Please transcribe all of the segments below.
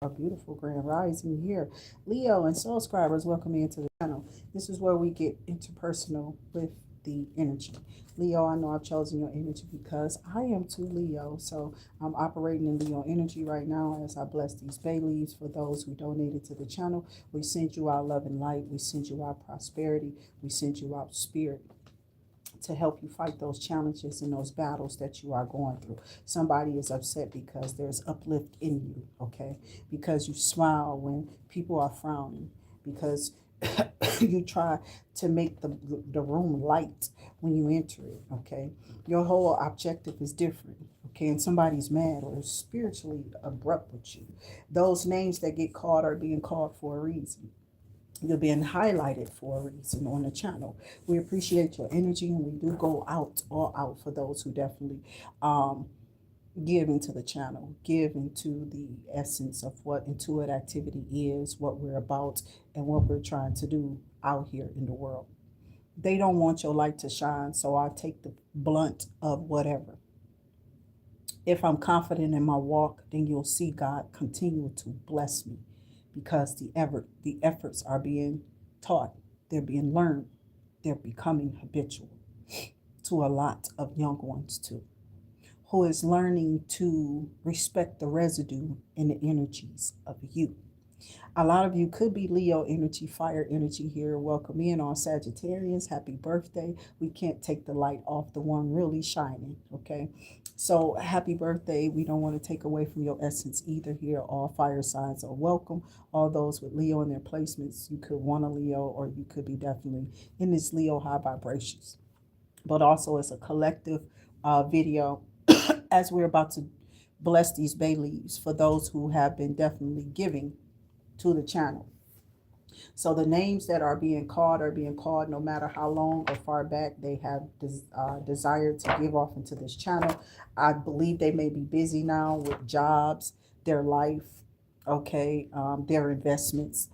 Our beautiful grand rising here. Leo and soul scribers, welcome into the channel. This is where we get interpersonal with the energy. Leo, I know I've chosen your energy because I am too, Leo. So I'm operating in Leo energy right now as I bless these bay leaves for those who donated to the channel. We send you out love and light. We send you out prosperity. We send you out spirit to help you fight those challenges and those battles that you are going through. Somebody is upset because there's uplift in you, okay? Because you smile when people are frowning, because you try to make the room light when you enter it, okay? Your whole objective is different, okay? And somebody's mad or spiritually abrupt with you. Those names that get called are being called for a reason. You're being highlighted for a reason on the channel. We appreciate your energy, and we do go out all out for those who definitely give into the channel, give into the essence of what Intuit Activity is, what we're about, and what we're trying to do out here in the world. They don't want your light to shine, so I take the blunt of whatever. If I'm confident in my walk, then you'll see God continue to bless me, because the efforts are being taught, they're being learned, they're becoming habitual to a lot of young ones too, who is learning to respect the residue and the energies of you. A lot of you could be Leo energy, fire energy here. Welcome in on Sagittarians. Happy birthday. We can't take the light off the one really shining, okay? So happy birthday. We don't want to take away from your essence either here. All fire signs are welcome. All those with Leo in their placements, you could want a Leo, or you could be definitely in this Leo high vibrations. But also it's a collective video as we're about to bless these bay leaves for those who have been definitely giving to the channel. So the names that are being called no matter how long or far back they have desired to give off into this channel. I believe they may be busy now with jobs, their life, okay, their investments.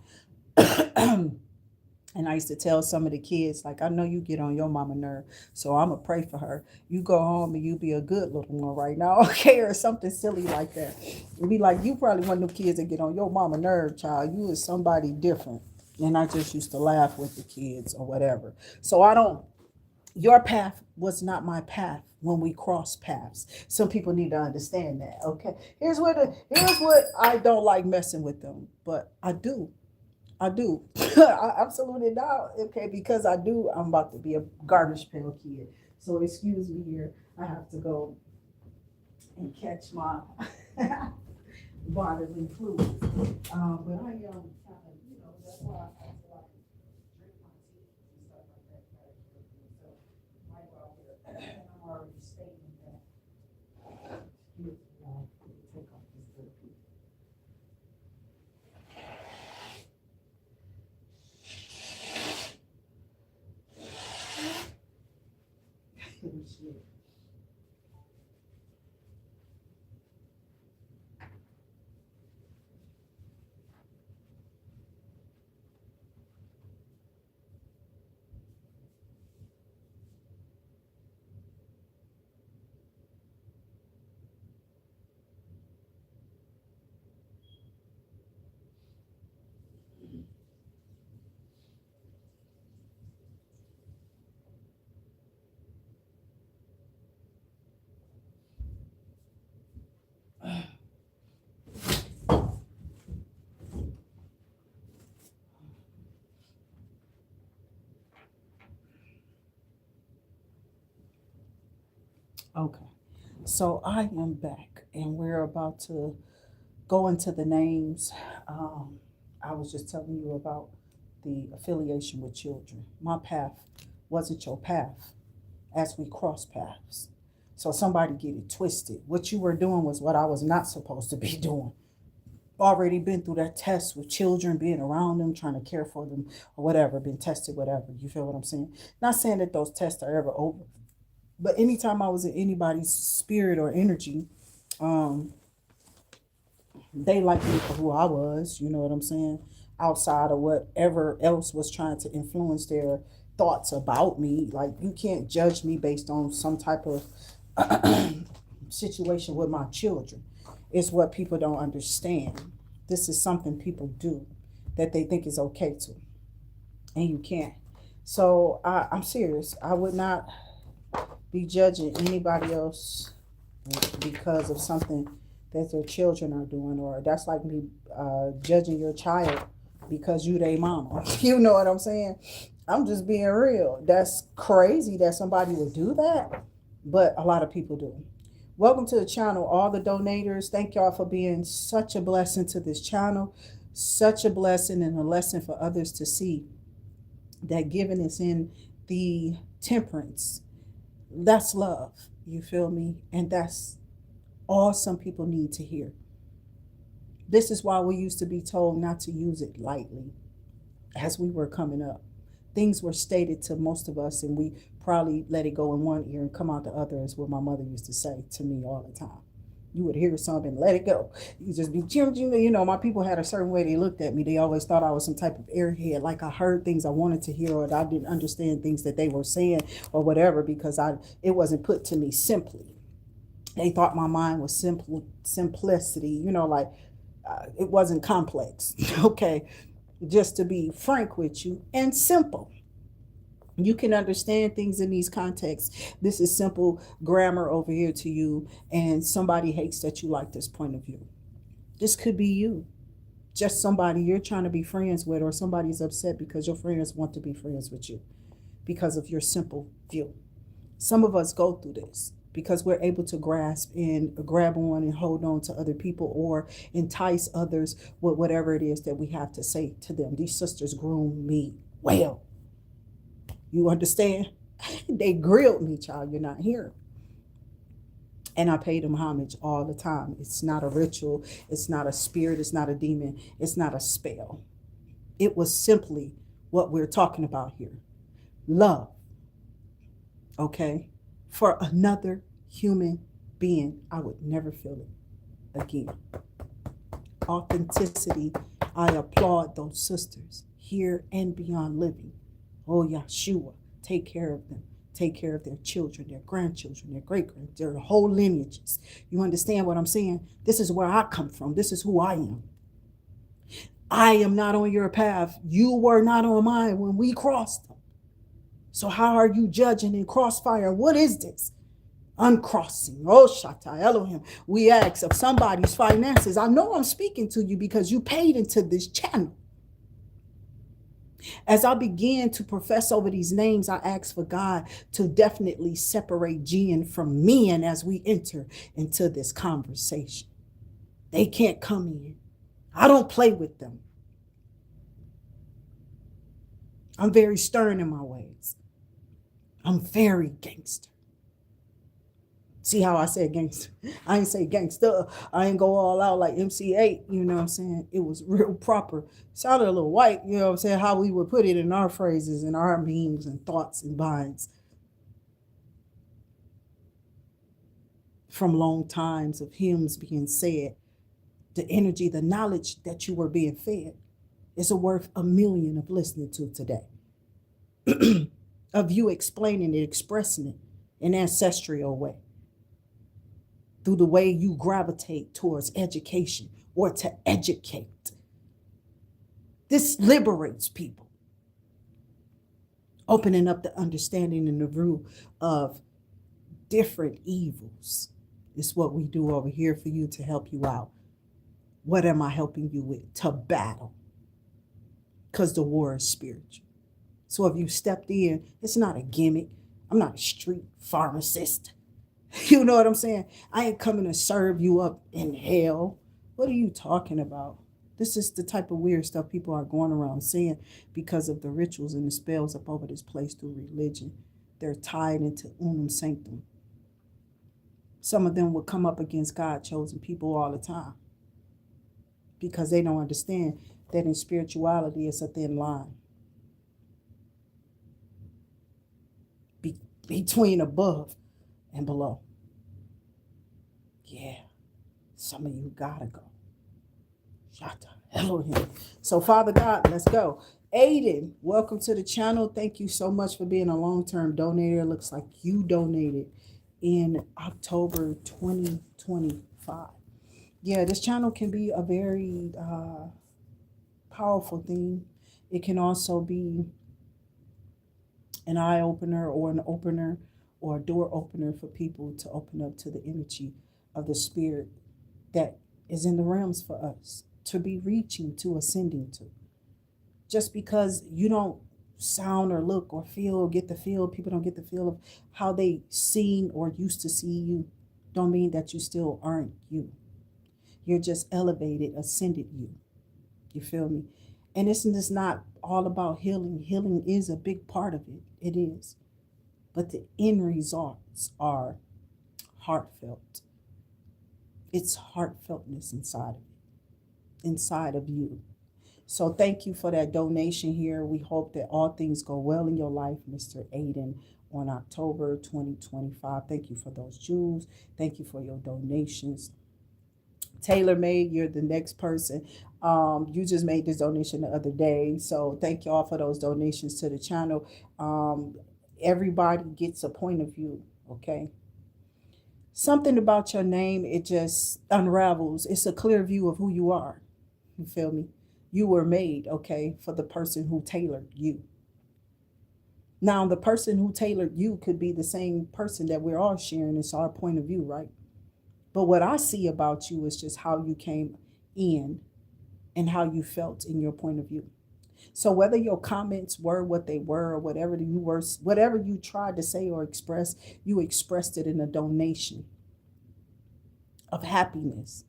And I used to tell some of the kids, like, I know you get on your mama nerve, so I'm going to pray for her. You go home and you be a good little one right now, okay? Or something silly like that. It'd be like, you probably one of them kids that get on your mama nerve, child. You is somebody different. And I just used to laugh with the kids or whatever. So your path was not my path when we cross paths. Some people need to understand that, okay? Here's what I don't like messing with them, but I do. I do. I absolutely not. Okay, because I do. I'm about to be a garbage pail kid. So excuse me here. I have to go and catch my bodily fluids. But I am, that's why I have to like drink my tea and stuff like that. So right out here, I'm already stating that. Excuse me, y'all. Take off this little piece. Shit. Okay, so I am back, and we're about to go into the names. I was just telling you about the affiliation with children. My path wasn't your path as we cross paths. So somebody get it twisted. What you were doing was what I was not supposed to be doing. Already been through that test with children, being around them, trying to care for them, or whatever, been tested, whatever. You feel what I'm saying? Not saying that those tests are ever over, but anytime I was in anybody's spirit or energy, um, they liked me for who I was, you know what I'm saying? Outside of whatever else was trying to influence their thoughts about me. Like, you can't judge me based on some type of situation with my children. It's what people don't understand. This is something people do that they think is okay to, and you can't. So I'm serious. I would not be judging anybody else because of something that their children are doing, or that's like me judging your child because you they mama. You know what I'm saying? I'm just being real. That's crazy that somebody would do that, but a lot of people do. Welcome to the channel, all the donators. Thank y'all for being such a blessing to this channel, such a blessing and a lesson for others to see that giving is in the temperance. That's love. You feel me? And that's all some people need to hear. This is why we used to be told not to use it lightly as we were coming up. Things were stated to most of us, and we probably let it go in one ear and come out the other, is what my mother used to say to me all the time. You would hear something and let it go. You just be, you know, my people had a certain way they looked at me. They always thought I was some type of airhead, like I heard things I wanted to hear, or I didn't understand things that they were saying or whatever, because it wasn't put to me simply. They thought my mind was simplicity, you know, like it wasn't complex. Okay. Just to be frank with you, and simple. You can understand things in these contexts. This is simple grammar over here to you, and somebody hates that you like this point of view. This could be you. Just somebody you're trying to be friends with, or somebody's upset because your friends want to be friends with you because of your simple view. Some of us go through this because we're able to grasp and grab on and hold on to other people, or entice others with whatever it is that we have to say to them. These sisters groomed me well. You understand? They grilled me, child. You're not here. And I paid them homage all the time. It's not a ritual. It's not a spirit. It's not a demon. It's not a spell. It was simply what we're talking about here. Love. Okay? For another human being, I would never feel it again. Authenticity. I applaud those sisters here and beyond living. Oh, Yeshua, take care of them. Take care of their children, their grandchildren, their great-grandchildren, their whole lineages. You understand what I'm saying? This is where I come from. This is who I am. I am not on your path. You were not on mine when we crossed them. So how are you judging in crossfire? What is this? Uncrossing. Oh, Shaddai Elohim. We ask of somebody's finances. I know I'm speaking to you because you paid into this channel. As I begin to profess over these names, I ask for God to definitely separate jinn from men as we enter into this conversation. They can't come in. I don't play with them. I'm very stern in my ways. I'm very gangster. See how I said gangster? I ain't say gangster. I ain't go all out like MC8, you know what I'm saying? It was real proper. Sounded a little white, you know what I'm saying? How we would put it in our phrases and our memes and thoughts and binds. From long times of hymns being said, the energy, the knowledge that you were being fed is worth 1,000,000 of listening to today. Of you explaining it, expressing it in an ancestral way. Through the way you gravitate towards education or to educate. This liberates people. Opening up the understanding and the view of different evils is what we do over here for you, to help you out. What am I helping you with? To battle. Because the war is spiritual. So if you stepped in, it's not a gimmick. I'm not a street pharmacist. You know what I'm saying? I ain't coming to serve you up in hell. What are you talking about? This is the type of weird stuff people are going around saying because of the rituals and the spells up over this place through religion. They're tied into unum sanctum. Some of them will come up against God-chosen people all the time because they don't understand that in spirituality it's a thin line between above and below. Yeah, some of you gotta go. Shaddai Elohim. So Father God, let's go. Aiden, welcome to the channel. Thank you so much for being a long-term donator. It looks like you donated in October 2025. Yeah, this channel can be a very powerful thing. It can also be an eye opener or an opener or a door opener for people to open up to the energy of the spirit that is in the realms for us to be reaching to, ascending to. Just because you don't sound or look or feel or get the feel, people don't get the feel of how they seen or used to see you, don't mean that you still aren't you. You're just elevated, ascended you. You feel me? And this is not all about healing. Healing is a big part of it. It is. But the end results are heartfelt. It's heartfeltness inside of you. So thank you for that donation here. We hope that all things go well in your life, Mr. Aiden, on October 2025. Thank you for those jewels. Thank you for your donations. Taylor Made, you're the next person. You just made this donation the other day. So thank you all for those donations to the channel. Everybody gets a point of view, okay? Something about your name, it just unravels. It's a clear view of who you are. You feel me? You were made, okay, for the person who tailored you. Now, the person who tailored you could be the same person that we're all sharing. It's our point of view, right? But what I see about you is just how you came in and how you felt in your point of view. So whether your comments were what they were or whatever you tried to say or express, you expressed it in a donation of happiness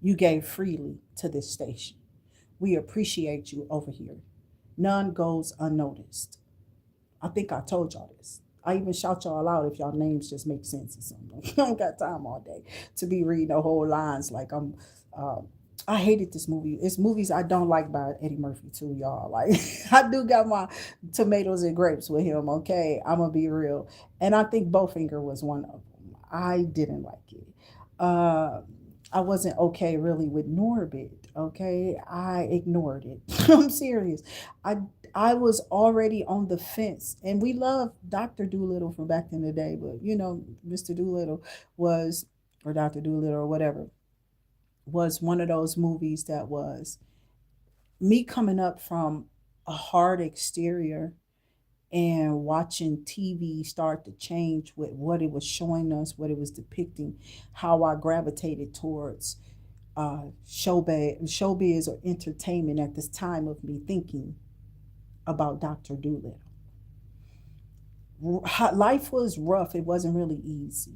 you gave freely to this station. We appreciate you over here. None goes unnoticed. I think I told y'all this. I even shout y'all out if y'all names just make sense or something. I don't got time all day to be reading the whole lines like I'm. I hated this movie. It's movies I don't like by Eddie Murphy too, y'all. Like I do got my tomatoes and grapes with him. Okay, I'm gonna be real, and I think Bowfinger was one of them. I didn't like it. I wasn't okay really with Norbit. Okay, I ignored it. I'm serious. I I was already on the fence, and we love Dr. Doolittle from back in the day, but Mr. Doolittle was, or Dr. Doolittle or whatever, was one of those movies that was me coming up from a hard exterior and watching TV start to change with what it was showing us, what it was depicting, how I gravitated towards showbiz or entertainment at this time of me thinking about Dr. Doolittle. Life was rough. It wasn't really easy.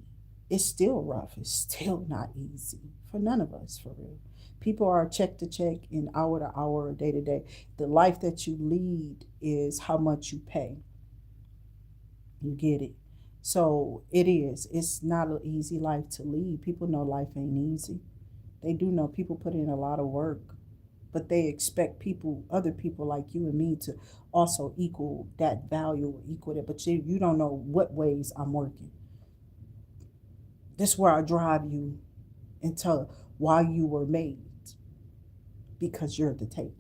It's still rough. It's still not easy for none of us, for real. People are check to check and hour to hour, day to day. The life that you lead is how much you pay. You get it? So it is. It's not an easy life to lead. People know life ain't easy. They do know people put in a lot of work, but they expect other people like you and me to also equal that value or equal that. But you don't know what ways I'm working. This is where I drive you into why you were made, because you're the tailor.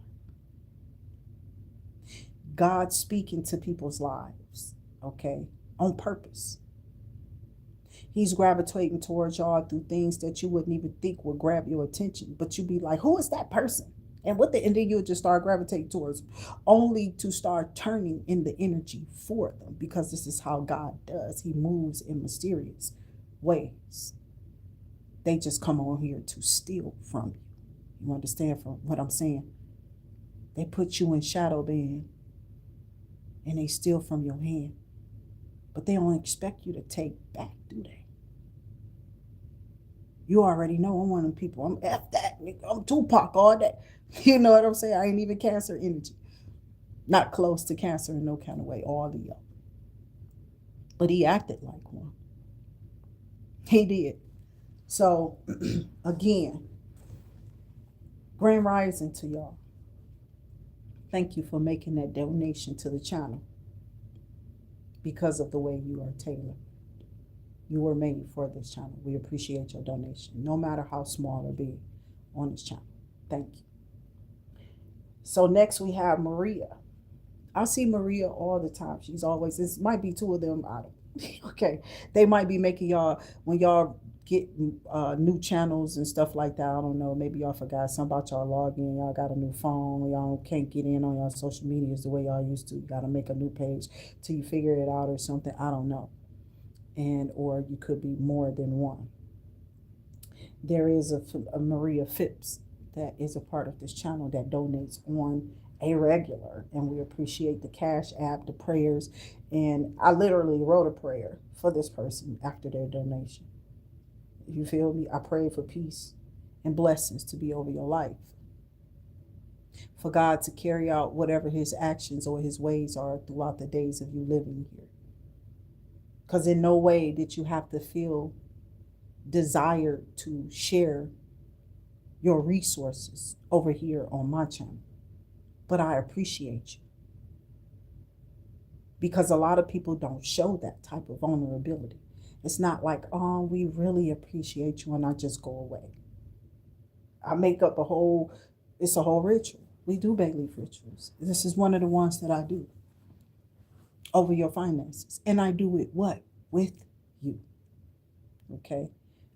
God speaking to people's lives, okay, on purpose. He's gravitating towards y'all through things that you wouldn't even think would grab your attention, but you'd be like, who is that person? And and then you'll just start gravitating towards them, only to start turning in the energy for them, because this is how God does. He moves in mysterious ways. They just come on here to steal from you. You understand from what I'm saying? They put you in shadow band and they steal from your hand, but they don't expect you to take back, do they? You already know I'm one of them people. I'm F that, nigga. I'm Tupac all day. You know what I'm saying? I ain't even Cancer energy. Not close to Cancer in no kind of way, all Leo. But he acted like one. He did. So, again, Grand Rising to y'all. Thank you for making that donation to the channel because of the way you are tailored. You were made for this channel. We appreciate your donation, no matter how small or big, on this channel. Thank you. So next we have Maria. I see Maria all the time. She's always, this might be two of them. I don't. Okay. They might be making y'all, when y'all get new channels and stuff like that. I don't know. Maybe y'all forgot something about y'all login. Y'all got a new phone. Y'all can't get in on y'all social medias the way y'all used to. You got to make a new page till you figure it out or something. I don't know. And or you could be more than one. There is a Maria Phipps that is a part of this channel that donates on a regular, and we appreciate the Cash App, the prayers, and I literally wrote a prayer for this person after their donation. You feel me? I pray for peace and blessings to be over your life, for God to carry out whatever his actions or his ways are throughout the days of you living here. Because in no way did you have to feel desired to share your resources over here on my channel. But I appreciate you, because a lot of people don't show that type of vulnerability. It's not like, oh, we really appreciate you, and I just go away. I make up it's a whole ritual. We do bayleaf rituals. This is one of the ones that I do over your finances. And I do it what? With you. Okay?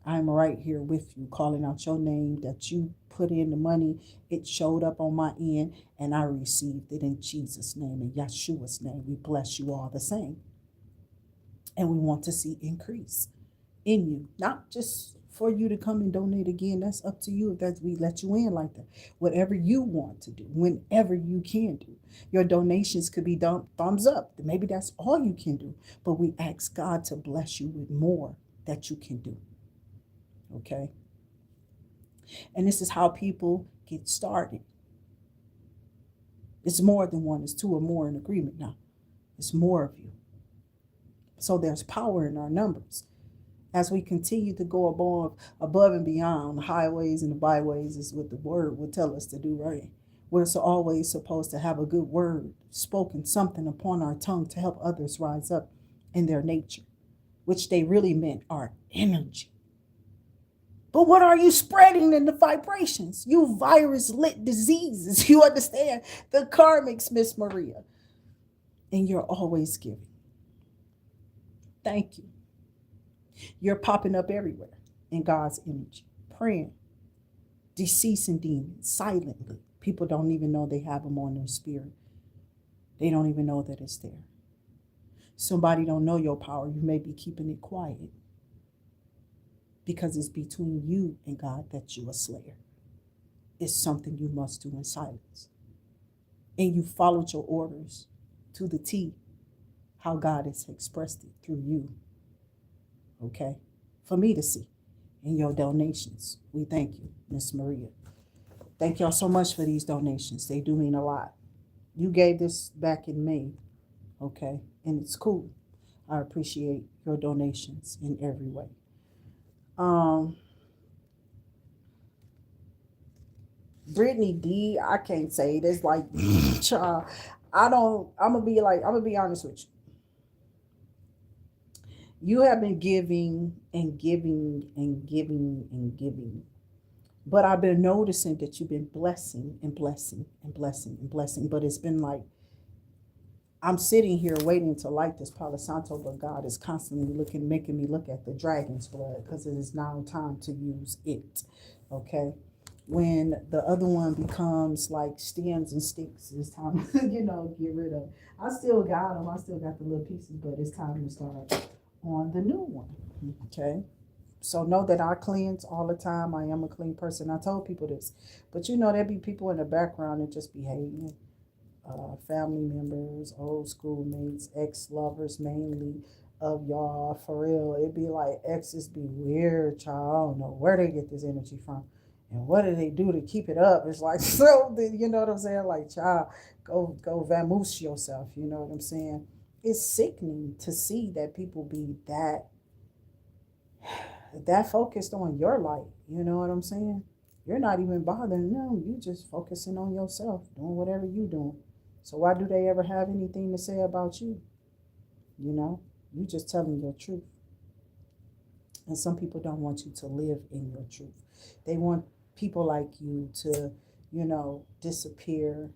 I'm right here with you, calling out your name that you put in the money. It showed up on my end, and I received it in Jesus' name, in Yeshua's name. We bless you all the same. And we want to see increase in you, not just for you to come and donate again. That's up to you if we let you in like that. Whatever you want to do, whenever you can do. Your donations could be done thumbs up. Maybe that's all you can do. But we ask God to bless you with more that you can do. Okay? And this is how people get started. It's more than one. It's two or more in agreement now. It's more of you. So there's power in our numbers. As we continue to go above and beyond the highways and the byways, is what the word would tell us to do, right? We're always supposed to have a good word spoken, something upon our tongue to help others rise up in their nature, which they really meant our energy. But what are you spreading in the vibrations? You virus-lit diseases. You understand? The karmics, Miss Maria. And you're always giving. Thank you. You're popping up everywhere in God's energy, praying, deceasing demons silently. People don't even know they have them on their spirit. They don't even know that it's there. Somebody don't know your power. You may be keeping it quiet because it's between you and God that you are a slayer. It's something you must do in silence. And you followed your orders to the T, how God has expressed it through you. Okay? For me to see in your donations. We thank you, Miss Maria. Thank y'all so much for these donations. They do mean a lot. You gave this back in May, okay? And it's cool. I appreciate your donations in every way. Brittany D, I can't say this like, child. I'm gonna be honest with you. You have been giving and giving and giving and giving. But I've been noticing that you've been blessing and blessing and blessing and blessing. But it's been like, I'm sitting here waiting to light this Palo Santo, but God is constantly making me look at the dragon's blood, because it is now time to use it. Okay? When the other one becomes like stems and sticks, it's time to, get rid of. I still got them. I still got the little pieces, but it's time to start on the new one. Okay? So know that I cleanse all the time. I am a clean person. I told people this. But there be people in the background that just be hating. Family members, old schoolmates, ex-lovers mainly of y'all. For real. It be like exes be weird, child. I don't know where they get this energy from. And what do they do to keep it up? It's like, so, you know what I'm saying? Like, child, go vamoose yourself. You know what I'm saying? It's sickening to see that people be that focused on your light. You know what I'm saying? You're not even bothering them. You just focusing on yourself, doing whatever you doing. So why do they ever have anything to say about you? You just telling your truth. And some people don't want you to live in your truth. They want people like you to, disappear.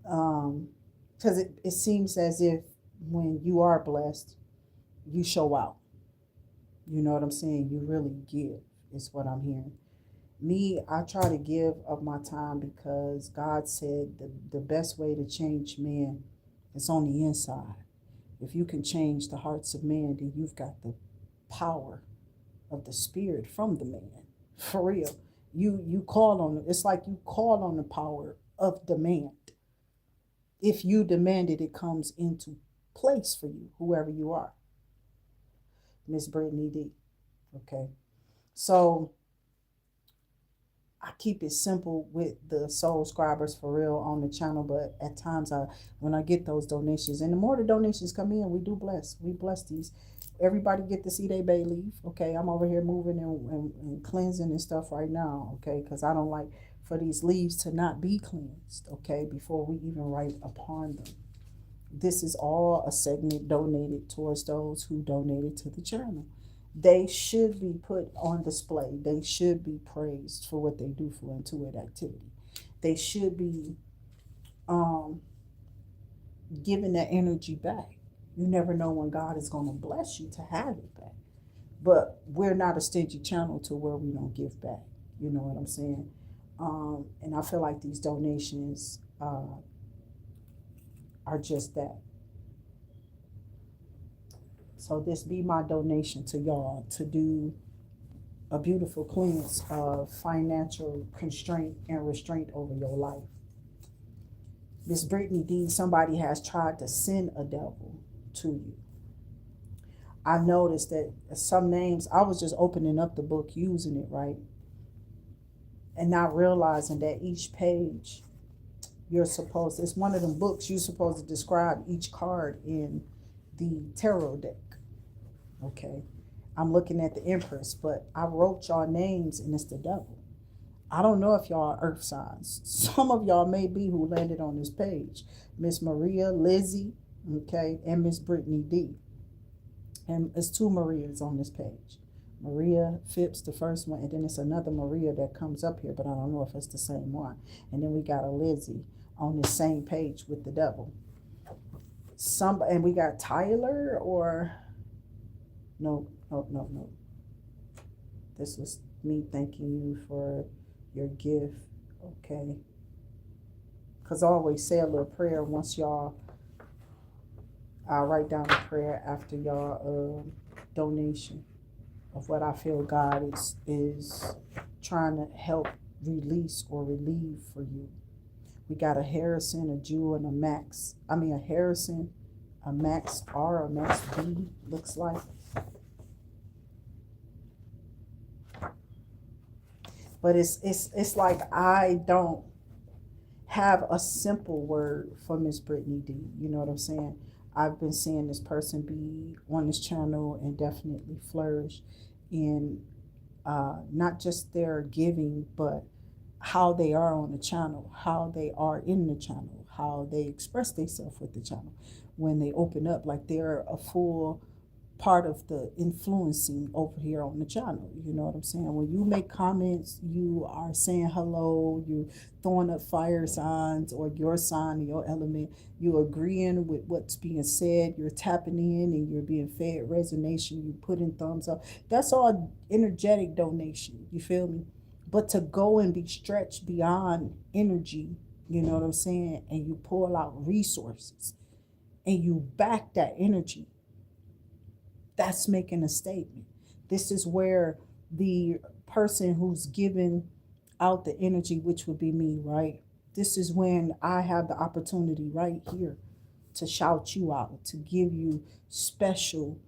Because it seems as if when you are blessed, you show out. You know what I'm saying? You really give is what I'm hearing. Me, I try to give of my time because God said the best way to change men is on the inside. If you can change the hearts of men, then you've got the power of the spirit from the man. For real. You call on it. It's like you call on the power of demand. If you demand it, it comes into place for you, whoever you are. Miss Brittany D. Okay. So I keep it simple with the soul scribers for real on the channel, but at times when I get those donations, and the more the donations come in, we do bless. We bless these. Everybody get to see their bayleaf. Okay, I'm over here moving and cleansing and stuff right now. Okay, because I don't like for these leaves to not be cleansed. Okay, before we even write upon them. This is all a segment donated towards those who donated to the channel. They should be put on display. They should be praised for what they do for IntuitActivity. They should be given that energy back. You never know when God is going to bless you to have it back. But we're not a stingy channel to where we don't give back. You know what I'm saying? And I feel like these donations are just that. So this be my donation to y'all to do a beautiful cleanse of financial constraint and restraint over your life. Miss Brittany D, somebody has tried to send a devil to you. I noticed that some names, I was just opening up the book using it, right? And not realizing that each page it's one of them books you're supposed to describe each card in the tarot deck. Okay, I'm looking at the Empress, but I wrote y'all names and it's the devil. I don't know if y'all are earth signs. Some of y'all may be who landed on this page. Miss Maria, Lizzie, okay, and Miss Brittany D. And it's two Marias on this page. Maria Phipps, the first one, and then it's another Maria that comes up here, but I don't know if it's the same one. And then we got a Lizzie on the same page with the devil. And we got Tyler or... No. This is me thanking you for your gift, okay? Because I always say a little prayer once y'all, I'll write down a prayer after y'all donation of what I feel God is trying to help release or relieve for you. We got a Harrison, a Jewel, and a Max. I mean a Harrison, a Max R, a Max B, looks like. But it's like I don't have a simple word for Miss Brittany D. You know what I'm saying? I've been seeing this person be on this channel and definitely flourish in not just their giving, but how they are on the channel, how they are in the channel, how they express themselves with the channel. When they open up, like they're a full part of the influencing over here on the channel. You know what I'm saying? When you make comments, you are saying hello, you throwing up fire signs or your sign or your element, you agreeing with what's being said, you're tapping in and you're being fed resonation, you putting thumbs up. That's all energetic donation. You feel me? But to go and be stretched beyond energy, you know what I'm saying? And you pull out resources and you back that energy. That's making a statement. This is where the person who's giving out the energy, which would be me, right? This is when I have the opportunity right here to shout you out, to give you special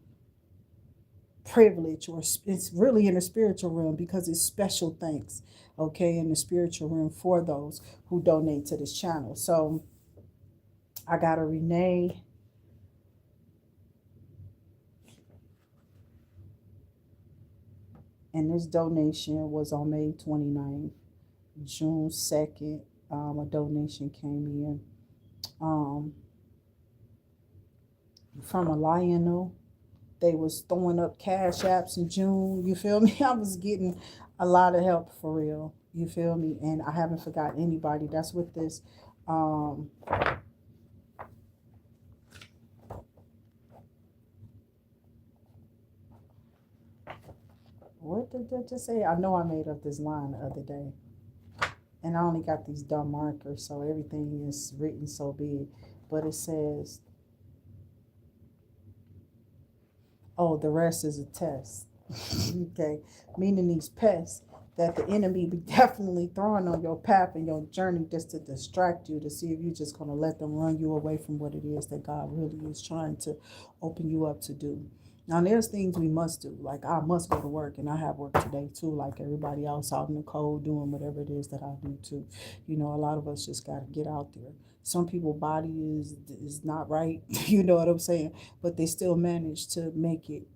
privilege, or it's really in the spiritual realm because it's special thanks, okay, in the spiritual realm for those who donate to this channel. So I got a Renee. And this donation was on May 29th. June 2nd, a donation came in from a Lionel. They was throwing up cash apps in June. You feel me? I was getting a lot of help for real. You feel me? And I haven't forgotten anybody. That's what this what did I just say? I know I made up this line the other day. And I only got these dumb markers, so everything is written so big. But it says, oh, the rest is a test. Okay, meaning these pests that the enemy be definitely throwing on your path and your journey just to distract you, to see if you're just going to let them run you away from what it is that God really is trying to open you up to do. Now, there's things we must do. Like, I must go to work, and I have work today, too, like everybody else out in the cold doing whatever it is that I do, too. You know, a lot of us just got to get out there. Some people's body is not right, you know what I'm saying? But they still manage to make it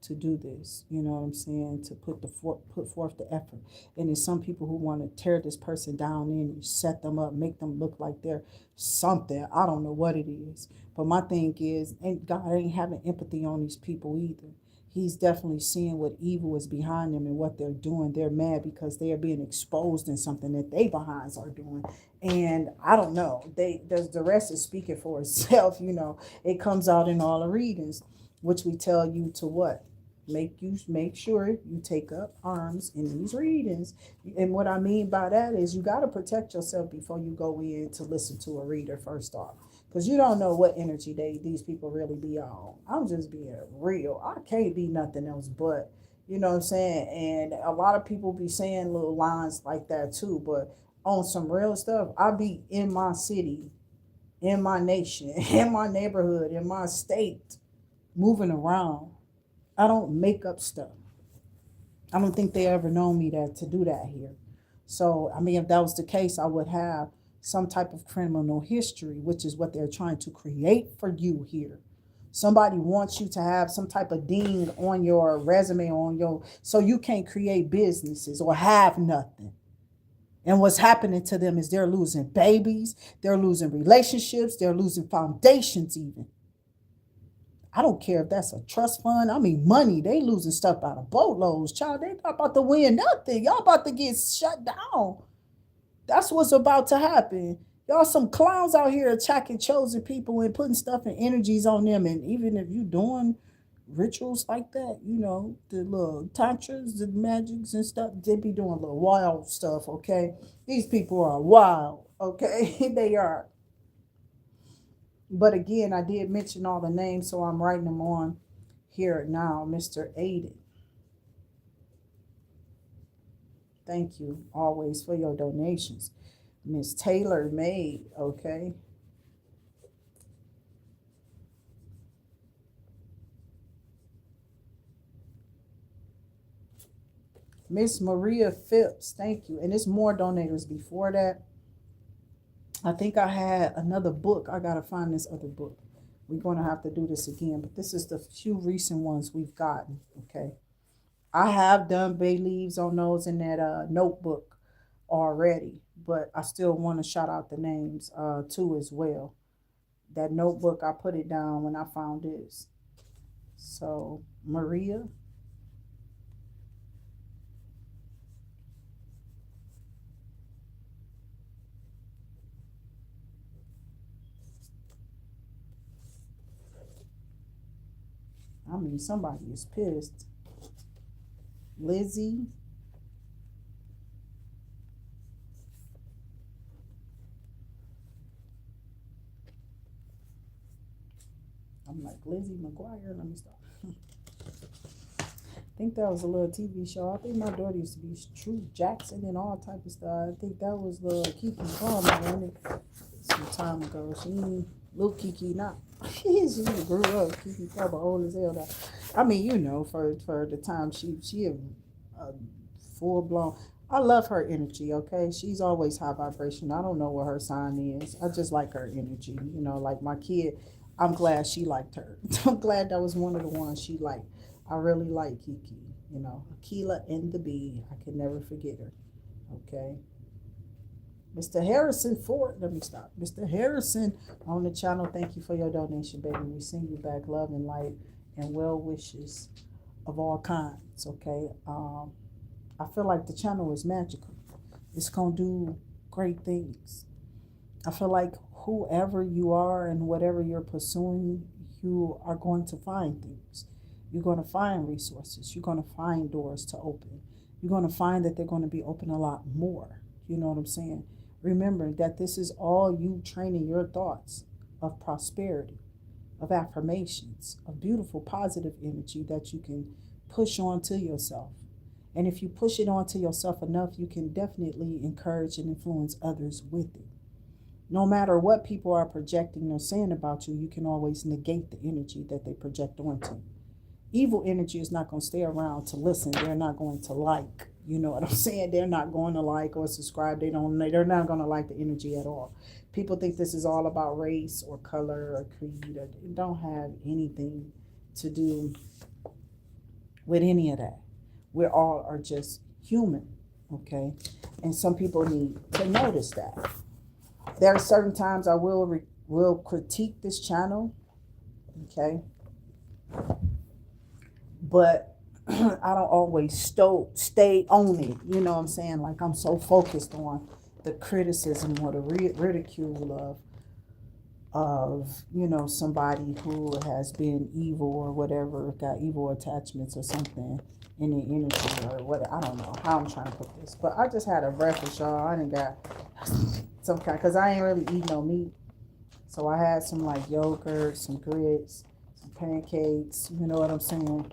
to do this, you know what I'm saying, to put forth the effort. And there's some people who want to tear this person down and you set them up, make them look like they're something. I don't know what it is. But my thing is, and God ain't having empathy on these people either. He's definitely seeing what evil is behind them and what they're doing. They're mad because they are being exposed in something that they behinds are doing. And I don't know. The rest is speaking for itself, you know. It comes out in all the readings, which we tell you to what? Make sure you take up arms in these readings. And what I mean by that is you got to protect yourself before you go in to listen to a reader first off, because you don't know what energy these people really be on. I'm just being real. I can't be nothing else but, you know what I'm saying? And a lot of people be saying little lines like that too, but on some real stuff, I be in my city, in my nation, in my neighborhood, in my state, moving around. I don't make up stuff. I don't think they ever known me to do that here. So, I mean, if that was the case, I would have some type of criminal history, which is what they're trying to create for you here. Somebody wants you to have some type of ding on your resume, so you can't create businesses or have nothing. And what's happening to them is they're losing babies, they're losing relationships, they're losing foundations even. I don't care if that's a trust fund. I mean, money. They losing stuff out of boatloads, child. They not about to win nothing. Y'all about to get shut down. That's what's about to happen. Y'all some clowns out here attacking chosen people and putting stuff and energies on them. And even if you doing rituals like that, you know, the little tantras, the magics and stuff, they be doing little wild stuff, okay? These people are wild, okay? They are. But again, I did mention all the names, so I'm writing them on here now. Mr. Aiden, thank you always for your donations. Miss Taylor May, okay. Miss Maria Phipps, thank you. And there's more donators before that. I think I had another book. I got to find this other book. We're going to have to do this again, but this is the few recent ones we've gotten, okay? I have done bay leaves on those in that notebook already, but I still want to shout out the names too as well. That notebook, I put it down when I found this. So, Maria, I mean, somebody is pissed. Lizzie, I'm like, Lizzie McGuire, let me stop. I think that was a little TV show. I think my daughter used to be True Jackson and all type of stuff. I think that was the Kiki Palmer, wasn't it? Some time ago. She ain't little Kiki now. She grew up. Kiki Palmer old as hell now. I mean, you know, for the time she a full blown. I love her energy. Okay, she's always high vibration. I don't know what her sign is. I just like her energy. You know, like my kid. I'm glad she liked her. I'm glad that was one of the ones she liked. I really like Kiki. You know, Akila and the Bee. I can never forget her. Okay. Mr. Harrison Ford, let me stop. Mr. Harrison on the channel, thank you for your donation, baby. We send you back love and light and well wishes of all kinds, okay? I feel like the channel is magical. It's going to do great things. I feel like whoever you are and whatever you're pursuing, you are going to find things. You're going to find resources. You're going to find doors to open. You're going to find that they're going to be open a lot more. You know what I'm saying? Remember that this is all you training your thoughts of prosperity, of affirmations, of beautiful positive energy that you can push on to yourself. And if you push it onto yourself enough, you can definitely encourage and influence others with it. No matter what people are projecting or saying about you, you can always negate the energy that they project onto you. Evil energy is not going to stay around to listen. They're not going to like. You know what I'm saying? They're not going to like or subscribe. They're not going to like the energy at all. People think this is all about race or color or creed. It don't have anything to do with any of that. We all are just human, okay? And some people need to notice that. There are certain times I will critique this channel, okay? But I don't always stay on it. You know what I'm saying? Like I'm so focused on the criticism or the ridicule of somebody who has been evil or whatever, got evil attachments or something in the energy or what. I don't know how I'm trying to put this, but I just had a breakfast, y'all. I didn't got some kind, because I ain't really eat no meat, so I had some like yogurt, some grits, some pancakes. You know what I'm saying?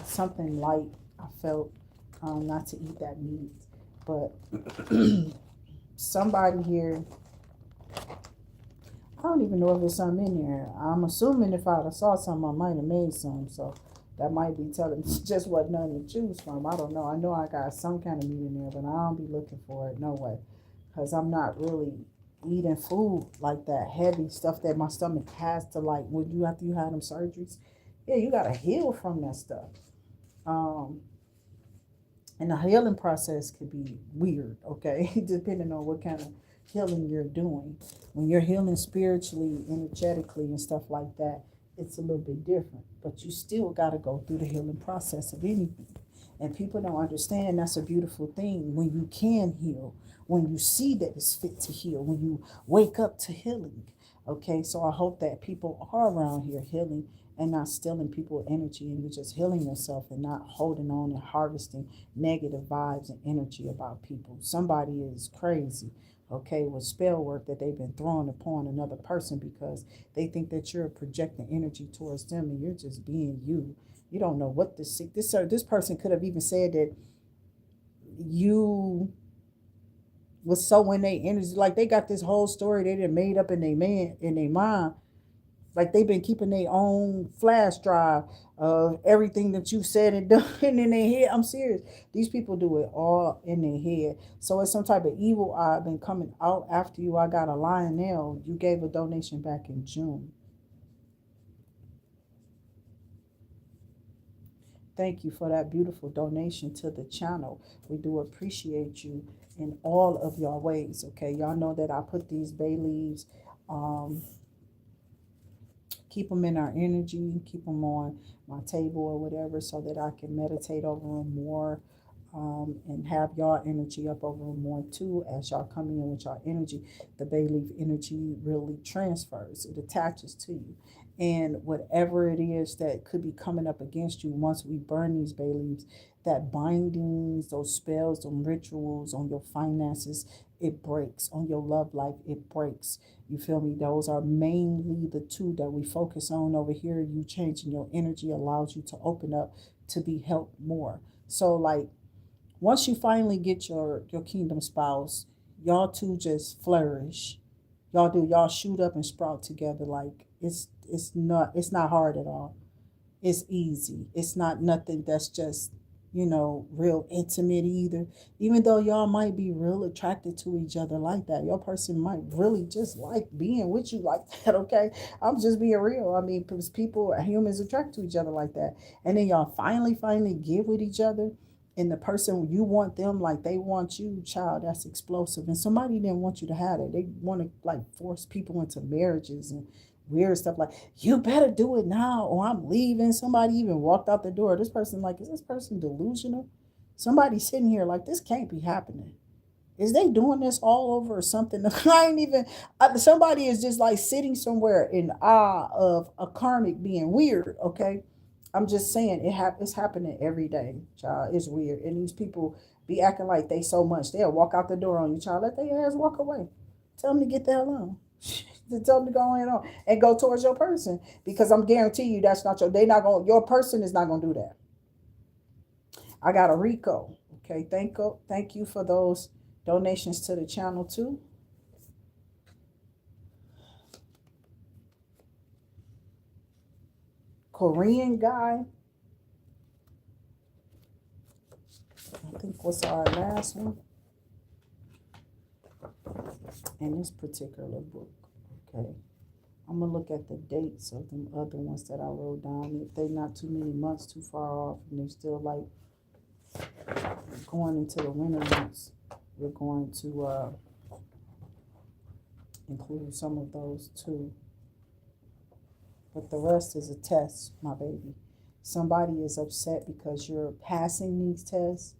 Something light. I felt not to eat that meat, but somebody here, I don't even know if there's something in there. I'm assuming if I'd have saw something, I might have made some. So that might be telling me just what none to choose from. I don't know. I know I got some kind of meat in there, but I don't be looking for it. No way. Because I'm not really eating food like that. Heavy stuff that my stomach has to like. When you after you had them surgeries, yeah, you got to heal from that stuff. And the healing process could be weird, okay? Depending on what kind of healing you're doing. When you're healing spiritually, energetically, and stuff like that, it's a little bit different. But you still got to go through the healing process of anything. And people don't understand that's a beautiful thing when you can heal, when you see that it's fit to heal, when you wake up to healing. Okay, so I hope that people are around here healing and not stealing people's energy, and you're just healing yourself and not holding on and harvesting negative vibes and energy about people. Somebody is crazy, okay, with spell work that they've been throwing upon another person because they think that you're projecting energy towards them and you're just being you. You don't know what this person could have even said that you was sowing their energy. Like they got this whole story they done made up in their mind. Like they've been keeping their own flash drive of everything that you said and done in their head. I'm serious. These people do it all in their head. So it's some type of evil eye been coming out after you. I got a Lionel. You gave a donation back in June. Thank you for that beautiful donation to the channel. We do appreciate you in all of your ways. Okay, y'all know that I put these bay leaves, keep them in our energy, keep them on my table or whatever, so that I can meditate over them more, and have y'all energy up over them more too. As y'all come in with y'all energy, the bay leaf energy really transfers. It attaches to you. And whatever it is that could be coming up against you once we burn these bay leaves, that bindings, those spells, those rituals on your finances, it breaks. On your love life, it breaks. You feel me? Those are mainly the two that we focus on over here. You changing your energy allows you to open up to be helped more. So like once you finally get your kingdom spouse, y'all two just flourish. Y'all shoot up and sprout together. Like it's not hard at all. It's easy. It's not nothing that's just, real intimate either. Even though y'all might be real attracted to each other like that, your person might really just like being with you like that, okay? I'm just being real. I mean, because humans attract to each other like that. And then y'all finally get with each other. And the person you want them like they want you, child, that's explosive. And somebody didn't want you to have it. They want to like force people into marriages and weird stuff like, you better do it now or I'm leaving. Somebody even walked out the door. This person like, is this person delusional? Somebody sitting here like, this can't be happening. Is they doing this all over or something? I ain't even, somebody is just like sitting somewhere in awe of a karmic being weird, okay? I'm just saying it's happening every day, child. It's weird. And these people be acting like they so much. They'll walk out the door on you, child. Let their ass walk away. Tell them to get the hell on. Tell them to go in on and go towards your person. Because I'm guarantee you that's not your person is not gonna do that. I got a Rico. Okay, thank you for those donations to the channel too. Korean guy. I think was our last one. In this particular book. Okay. I'm going to look at the dates of them other ones that I wrote down. If they're not too many months too far off and they're still like going into the winter months, we're going to include some of those too. But the rest is a test, my baby. Somebody is upset because you're passing these tests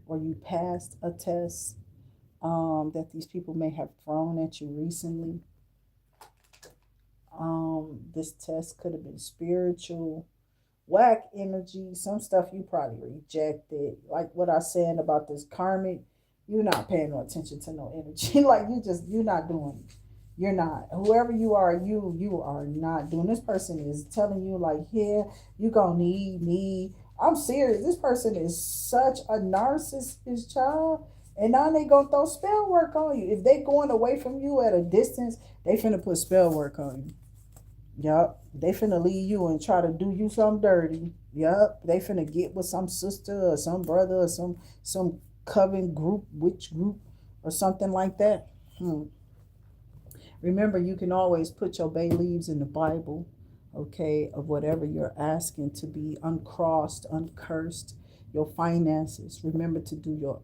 or you passed a test that these people may have thrown at you recently. This test could have been spiritual, whack energy, some stuff you probably rejected. Like what I said about this karmic, you're not paying no attention to no energy. Like you're not doing it. You're not. Whoever you are not doing. This person is telling you like, yeah, you gonna need me. I'm serious. This person is such a narcissist, child. And now they gonna throw spell work on you. If they going away from you at a distance, they finna put spell work on you. Yup. They finna leave you and try to do you something dirty. Yup. They finna get with some sister or some brother or some coven group, witch group or something like that. Remember, you can always put your bay leaves in the Bible, okay, of whatever you're asking to be uncrossed, uncursed, your finances. Remember to do your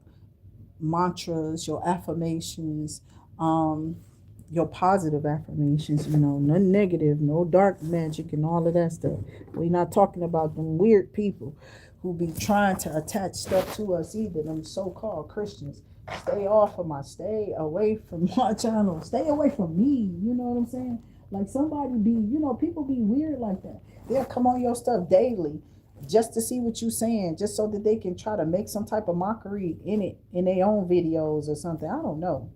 mantras, your affirmations, your positive affirmations, no negative, no dark magic and all of that stuff. We're not talking about them weird people who be trying to attach stuff to us either, them so-called Christians. Stay away from my channel. Stay away from me. You know what I'm saying? Like somebody be, people be weird like that. They'll come on your stuff daily just to see what you're saying, just so that they can try to make some type of mockery in their own videos or something. I don't know.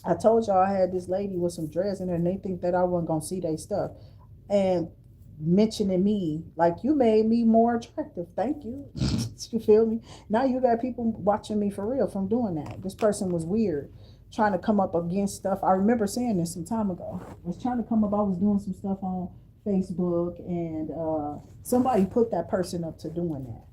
I told y'all I had this lady with some dreads in her and they think that I wasn't going to see their stuff. And mentioning me, like, you made me more attractive. Thank you. You feel me? Now you got people watching me for real from doing that. This person was weird, trying to come up against stuff. I remember saying this some time ago. I was trying to come up, I was doing some stuff on Facebook and somebody put that person up to doing that.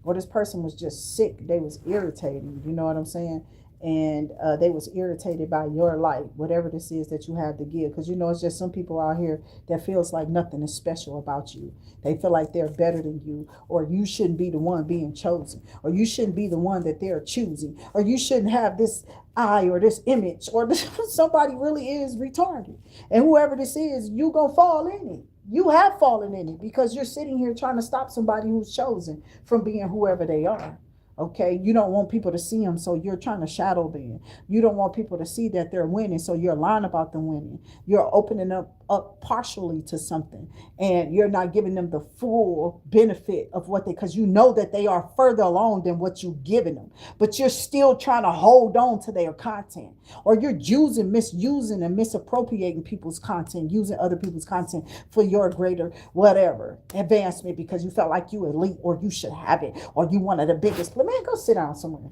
Or this person was just sick. They was irritating. You know what I'm saying? And they was irritated by your light, whatever this is that you have to give. Because it's just some people out here that feels like nothing is special about you. They feel like they're better than you, or you shouldn't be the one being chosen, or you shouldn't be the one that they're choosing, or you shouldn't have this eye or this image, or somebody really is retarded. And whoever this is, you gonna fall in it. You have fallen in it because you're sitting here trying to stop somebody who's chosen from being whoever they are. Okay, you don't want people to see them, so you're trying to shadow ban. You don't want people to see that they're winning, so you're lying about them winning. You're opening up partially to something, and you're not giving them the full benefit of what because you know that they are further along than what you've given them, but you're still trying to hold on to their content, or you're misusing and misappropriating people's content, using other people's content for your greater whatever advancement because you felt like you elite or you should have it or you one of the biggest. Man, go sit down somewhere.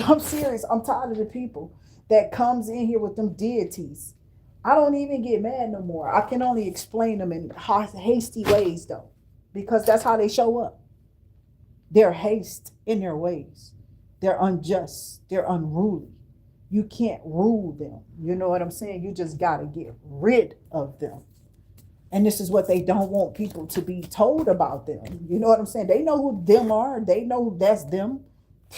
I'm serious. I'm tired of the people that comes in here with them deities. I don't even get mad no more. I can only explain them in hasty ways though, because that's how they show up. They're haste in their ways. They're unjust. They're unruly. You can't rule them. You know what I'm saying? You just got to get rid of them. And this is what they don't want people to be told about them. You know what I'm saying? They know who them are. They know that's them.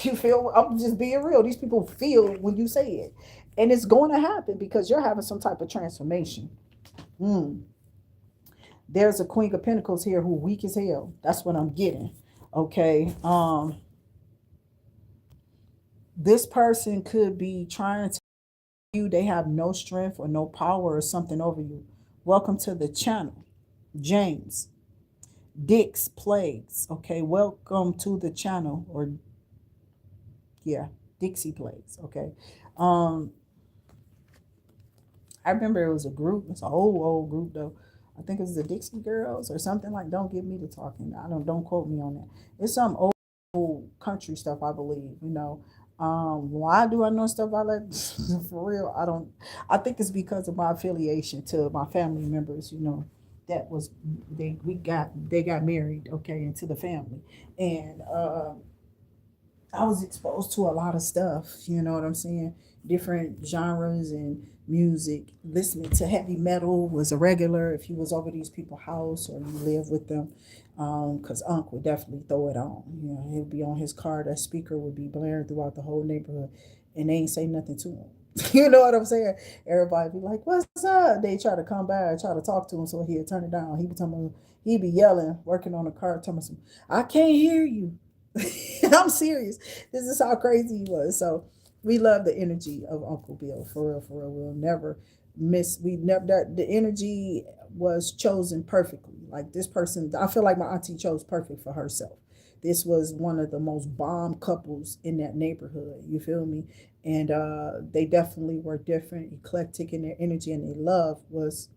You feel? I'm just being real. These people feel when you say it. And it's going to happen because you're having some type of transformation. There's a Queen of Pentacles here who weak as hell. That's what I'm getting. Okay. This person could be trying to you. They have no strength or no power or something over you. Welcome to the channel, James. Dix Plagues. Okay, welcome to the channel. Or yeah, Dixie Plagues. Okay. Um, I remember it was a group. It's an old group though. I think it's the Dixie Girls or something like. Don't get me to talking. I don't quote me on that. It's some old country stuff, I believe. Why do I know stuff like that? For real, I don't. I think it's because of my affiliation to my family members. That was they got married. Okay, into the family, and I was exposed to a lot of stuff, you know what I'm saying? Different genres and music. Listening to heavy metal was a regular if you was over these people's house or you live with them. Because Unc would definitely throw it on. He'd be on his car, that speaker would be blaring throughout the whole neighborhood, and they ain't say nothing to him. You know what I'm saying? Everybody be like, "What's up?" They try to come by, try to talk to him, so he'd turn it down. He'd be yelling, working on the car, telling me, "I can't hear you." I'm serious. This is how crazy he was. So we love the energy of Uncle Bill. For real, for real. We'll never miss. We never that the energy was chosen perfectly. Like this person, I feel like my auntie chose perfect for herself. This was one of the most bomb couples in that neighborhood. You feel me? And they definitely were different, eclectic in their energy, and their love was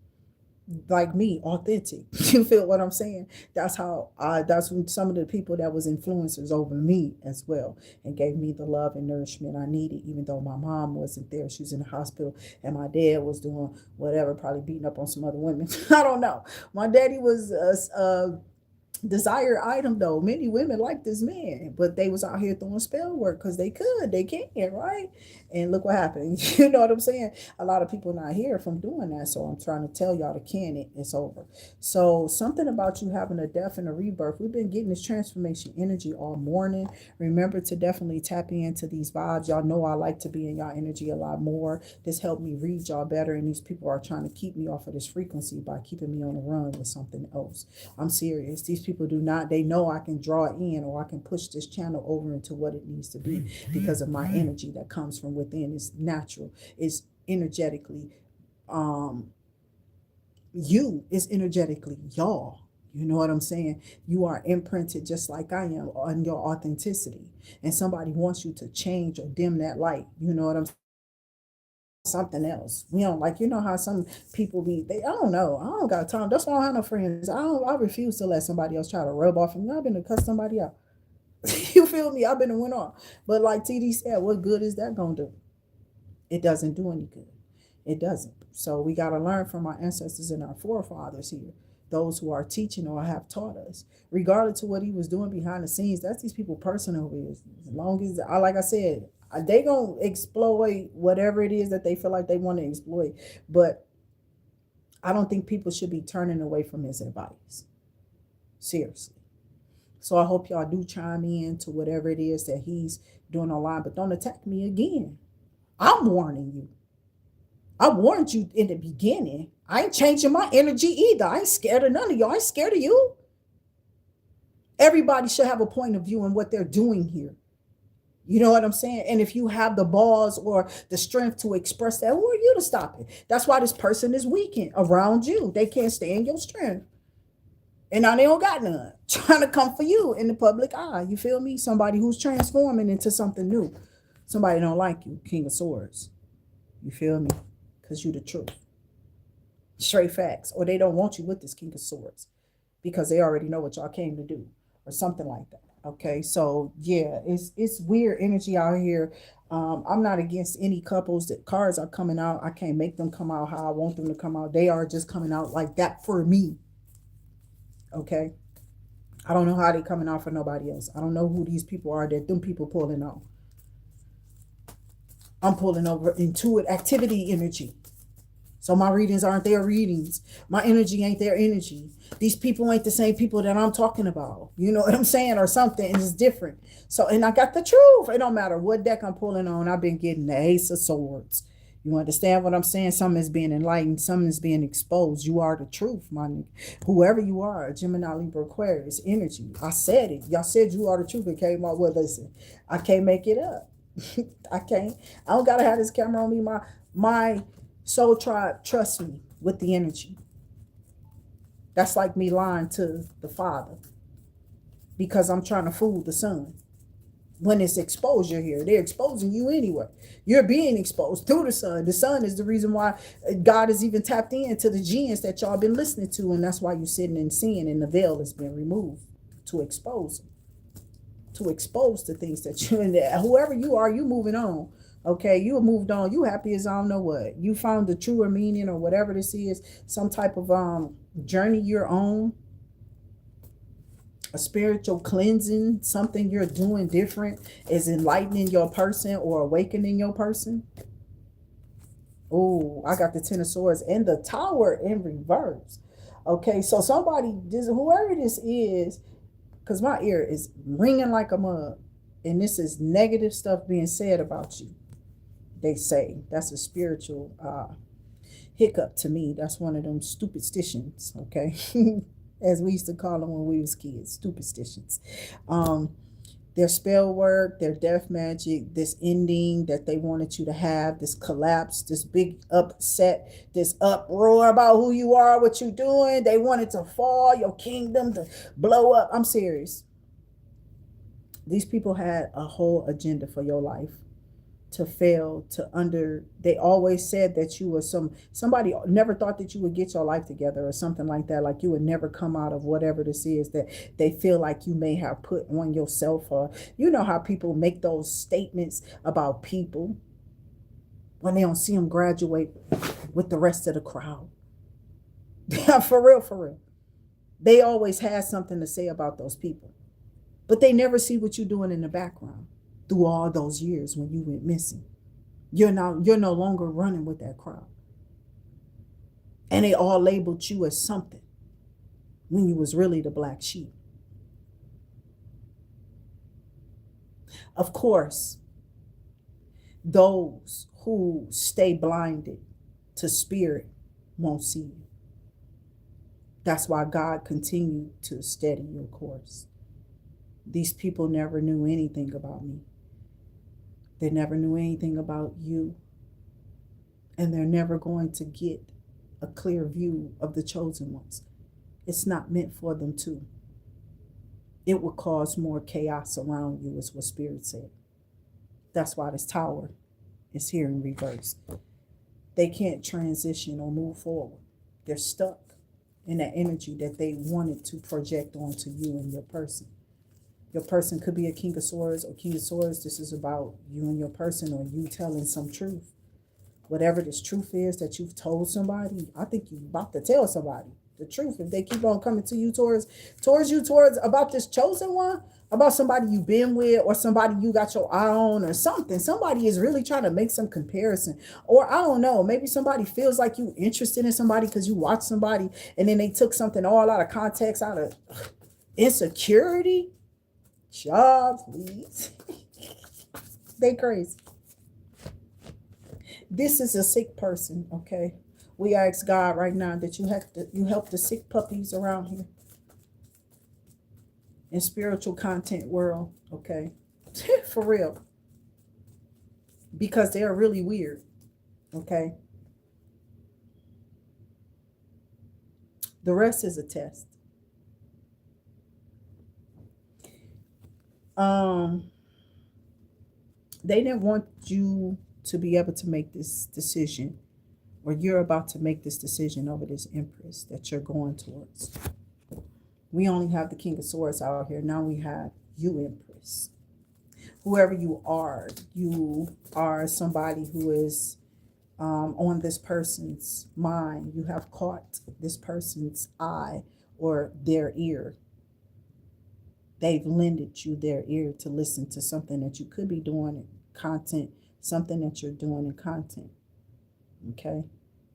like me, authentic. You feel what I'm saying? That's when some of the people that was influencers over me as well, and gave me the love and nourishment I needed, even though my mom wasn't there. She was in the hospital, and my dad was doing whatever, probably beating up on some other women. I don't know. My daddy was desired item though. Many women like this man, but they was out here throwing spell work because they can, right? And look what happened. You know what I'm saying? A lot of people not here from doing that. So I'm trying to tell y'all to can it. It's over. So something about you having a death and a rebirth. We've been getting this transformation energy all morning. Remember to definitely tap into these vibes. Y'all know I like to be in y'all energy a lot more. This helped me read y'all better. And these people are trying to keep me off of this frequency by keeping me on the run with something else. I'm serious. These people do not, they know I can draw it in, or I can push this channel over into what it needs to be because of my energy that comes from within. It's natural. It's energetically, um, it's energetically y'all. You know what I'm saying? You are imprinted just like I am on your authenticity. And somebody wants you to change or dim that light. You know what I'm saying? Something else. We don't like, how some people I don't know. I don't got time. That's why I don't have no friends. I refuse to let somebody else try to rub off on me. I've been to cuss somebody out. You feel me? I've been to went off. But like TD said, what good is that gonna do? It doesn't do any good. It doesn't. So we gotta learn from our ancestors and our forefathers here. Those who are teaching or have taught us, regardless of what he was doing behind the scenes. That's these people personal. As long as like I said, they gonna exploit whatever it is that they feel like they want to exploit. But I don't think people should be turning away from his advice. Seriously. So I hope y'all do chime in to whatever it is that he's doing online, but don't attack me again. I'm warning you. I warned you in the beginning. I ain't changing my energy either. I ain't scared of none of y'all. I ain't scared of you. Everybody should have a point of view in what they're doing here. You know what I'm saying? And if you have the balls or the strength to express that, who are you to stop it? That's why this person is weakened around you. They can't stand your strength. And now they don't got none. Trying to come for you in the public eye. You feel me? Somebody who's transforming into something new. Somebody don't like you, King of Swords. You feel me? Because you the truth. Straight facts. Or they don't want you with this King of Swords because they already know what y'all came to do or something like that. Okay, so yeah, it's weird energy out here. I'm not against any couples that cards are coming out. I can't make them come out how I want them to come out. They are just coming out like that for me. Okay, I don't know how they coming out for nobody else. I don't know who these people are that them people pulling on. I'm pulling over IntuitActivity energy. So my readings aren't their readings. My energy ain't their energy. These people ain't the same people that I'm talking about. You know what I'm saying? Or something. And it's different. So, and I got the truth. It don't matter what deck I'm pulling on. I've been getting the Ace of Swords. You understand what I'm saying? Something is being enlightened. Something is being exposed. You are the truth, my nigga. Whoever you are, Gemini, Libra, Aquarius, energy. I said it. Y'all said you are the truth. It came out. Well, listen, I can't make it up. I can't. I don't got to have this camera on me. My soul tribe, trust me with the energy. That's like me lying to the Father because I'm trying to fool the Son. When it's exposure here, they're exposing you anyway. You're being exposed through the Son. The Son is the reason why God is even tapped into the genes that y'all been listening to, and that's why you're sitting and seeing, and the veil has been removed to expose them, to expose the things that you and whoever you are, you moving on. Okay, you have moved on. You happy as I don't know what. You found the truer meaning or whatever this is, some type of journey you're on, a spiritual cleansing, something you're doing different is enlightening your person or awakening your person. Oh, I got the Ten of Swords and the Tower in reverse. Okay, so somebody, whoever this is, because my ear is ringing like a mug, and this is negative stuff being said about you. They say that's a spiritual hiccup to me. That's one of them stupid stitions, okay? As we used to call them when we was kids, stupid stitions. Their spell work, their death magic, this ending that they wanted you to have, this collapse, this big upset, this uproar about who you are, what you're doing. They wanted to fall, your kingdom to blow up. I'm serious. These people had a whole agenda for your life to fail, they always said that you were somebody never thought that you would get your life together or something like that, like you would never come out of whatever this is that they feel like you may have put on yourself. Or you know how people make those statements about people when they don't see them graduate with the rest of the crowd. For real. They always had something to say about those people, but they never see what you're doing in the background. Through all those years when you went missing, you're no longer running with that crowd, and they all labeled you as something when you was really the black sheep. Of course, those who stay blinded to spirit won't see you. That's why God continued to steady your course. These people never knew anything about me. They never knew anything about you. And they're never going to get a clear view of the chosen ones. It's not meant for them to. It will cause more chaos around you, is what Spirit said. That's why this tower is here in reverse. They can't transition or move forward. They're stuck in that energy that they wanted to project onto you and your person. Your person could be a King of Swords or King of Swords. This is about you and your person, or you telling some truth. Whatever this truth is that you've told somebody, I think you're about to tell somebody the truth. If they keep on coming to you towards about this chosen one, about somebody you've been with, or somebody you got your eye on, or something. Somebody is really trying to make some comparison. Or I don't know, maybe somebody feels like you interested in somebody because you watch somebody and then they took something all out of context, out of insecurity. Jobs, please. They crazy. This is a sick person, okay? We ask God right now that you help the sick puppies around here in spiritual content world, okay? For real. Because they are really weird, okay? The rest is a test. They didn't want you to be able to make this decision, or you're about to make this decision over this Empress that you're going towards. We only have the King of Swords out here. Now we have you, Empress. Whoever you are somebody who is on this person's mind. You have caught this person's eye or their ear. They've lended you their ear to listen to something that you could be doing in content, something that you're doing in content. Okay?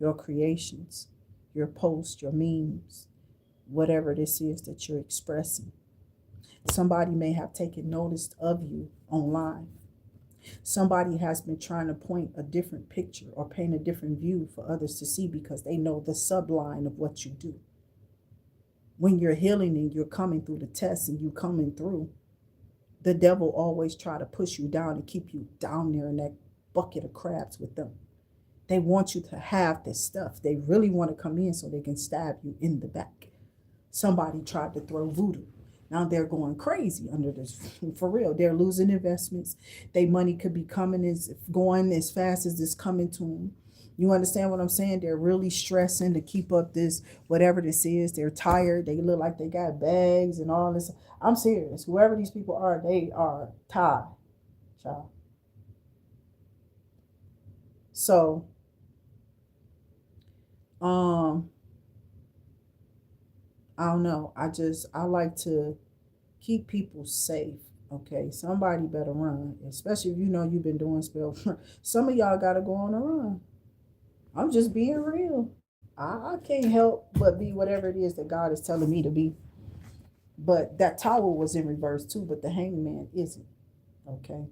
Your creations, your posts, your memes, whatever this is that you're expressing. Somebody may have taken notice of you online. Somebody has been trying to point a different picture or paint a different view for others to see because they know the subline of what you do. When you're healing and you're coming through the test and you coming through, the devil always try to push you down and keep you down there in that bucket of crabs with them. They want you to have this stuff. They really want to come in so they can stab you in the back. Somebody tried to throw voodoo. Now they're going crazy under this. For real. They're losing investments. Their money could be going as fast as it's coming to them. You understand what I'm saying? They're really stressing to keep up this, whatever this is. They're tired. They look like they got bags and all this. I'm serious. Whoever these people are, they are tired, child. So, um, I don't know. I like to keep people safe. Okay, somebody better run, especially if you know you've been doing spell. Some of y'all gotta go on a run. I'm just being real. I can't help but be whatever it is that God is telling me to be. But that tower was in reverse too, but the hangman isn't. Okay.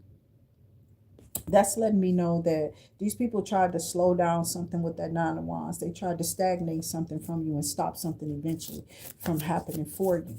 That's letting me know that these people tried to slow down something with that nine of wands. They tried to stagnate something from you and stop something eventually from happening for you,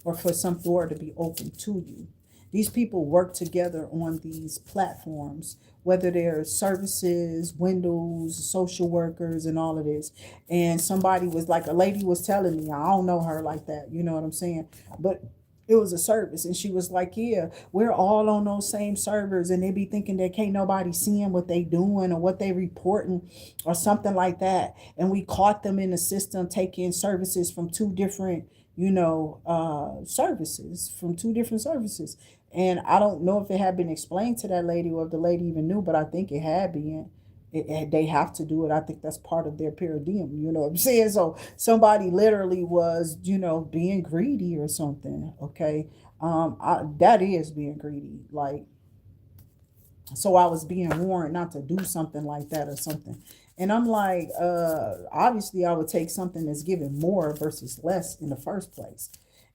or for some door to be open to you. These people work together on these platforms, whether they're services, windows, social workers, and all of this. And somebody was like, a lady was telling me, I don't know her like that, you know what I'm saying? But it was a service, and she was like, yeah, we're all on those same servers, and they be thinking that can't nobody seeing what they doing or what they reporting or something like that. And we caught them in the system taking services from two different, services, from two different services. And I don't know if it had been explained to that lady or if the lady even knew, but I think it had been. They have to do it. I think that's part of their per diem. You know what I'm saying? So somebody literally was, being greedy or something. Okay, that is being greedy. Like, so I was being warned not to do something like that or something. And I'm like, obviously I would take something that's giving more versus less in the first place.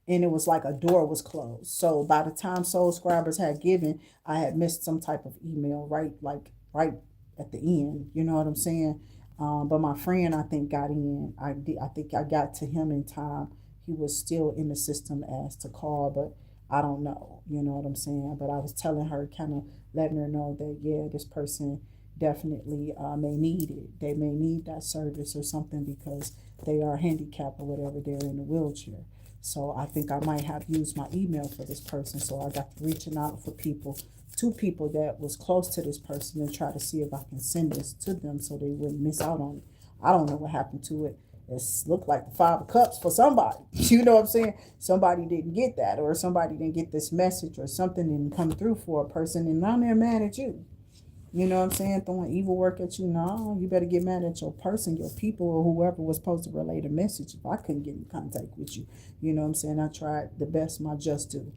And it was like a door was closed. So by the time Soul Scribers had given, I had missed some type of email, right? Like right at the end. You know what I'm saying? But my friend, I think, got in. I think I got to him in time. He was still in the system as to call, but I don't know. You know what I'm saying? But I was telling her, kind of letting her know that, yeah, this person definitely may need it. They may need that service or something because they are handicapped or whatever. They're in a wheelchair. So I think I might have used my email for this person. So I got to reaching out for people, two people that was close to this person, and try to see if I can send this to them so they wouldn't miss out on it. I don't know what happened to it. It looked like the Five of Cups for somebody. You know what I'm saying? Somebody didn't get that, or somebody didn't get this message, or something didn't come through for a person, and now they're mad at you. You know what I'm saying? Throwing evil work at you. No, you better get mad at your person, your people, or whoever was supposed to relay the message. If I couldn't get in contact with you, you know what I'm saying? I tried the best my just do.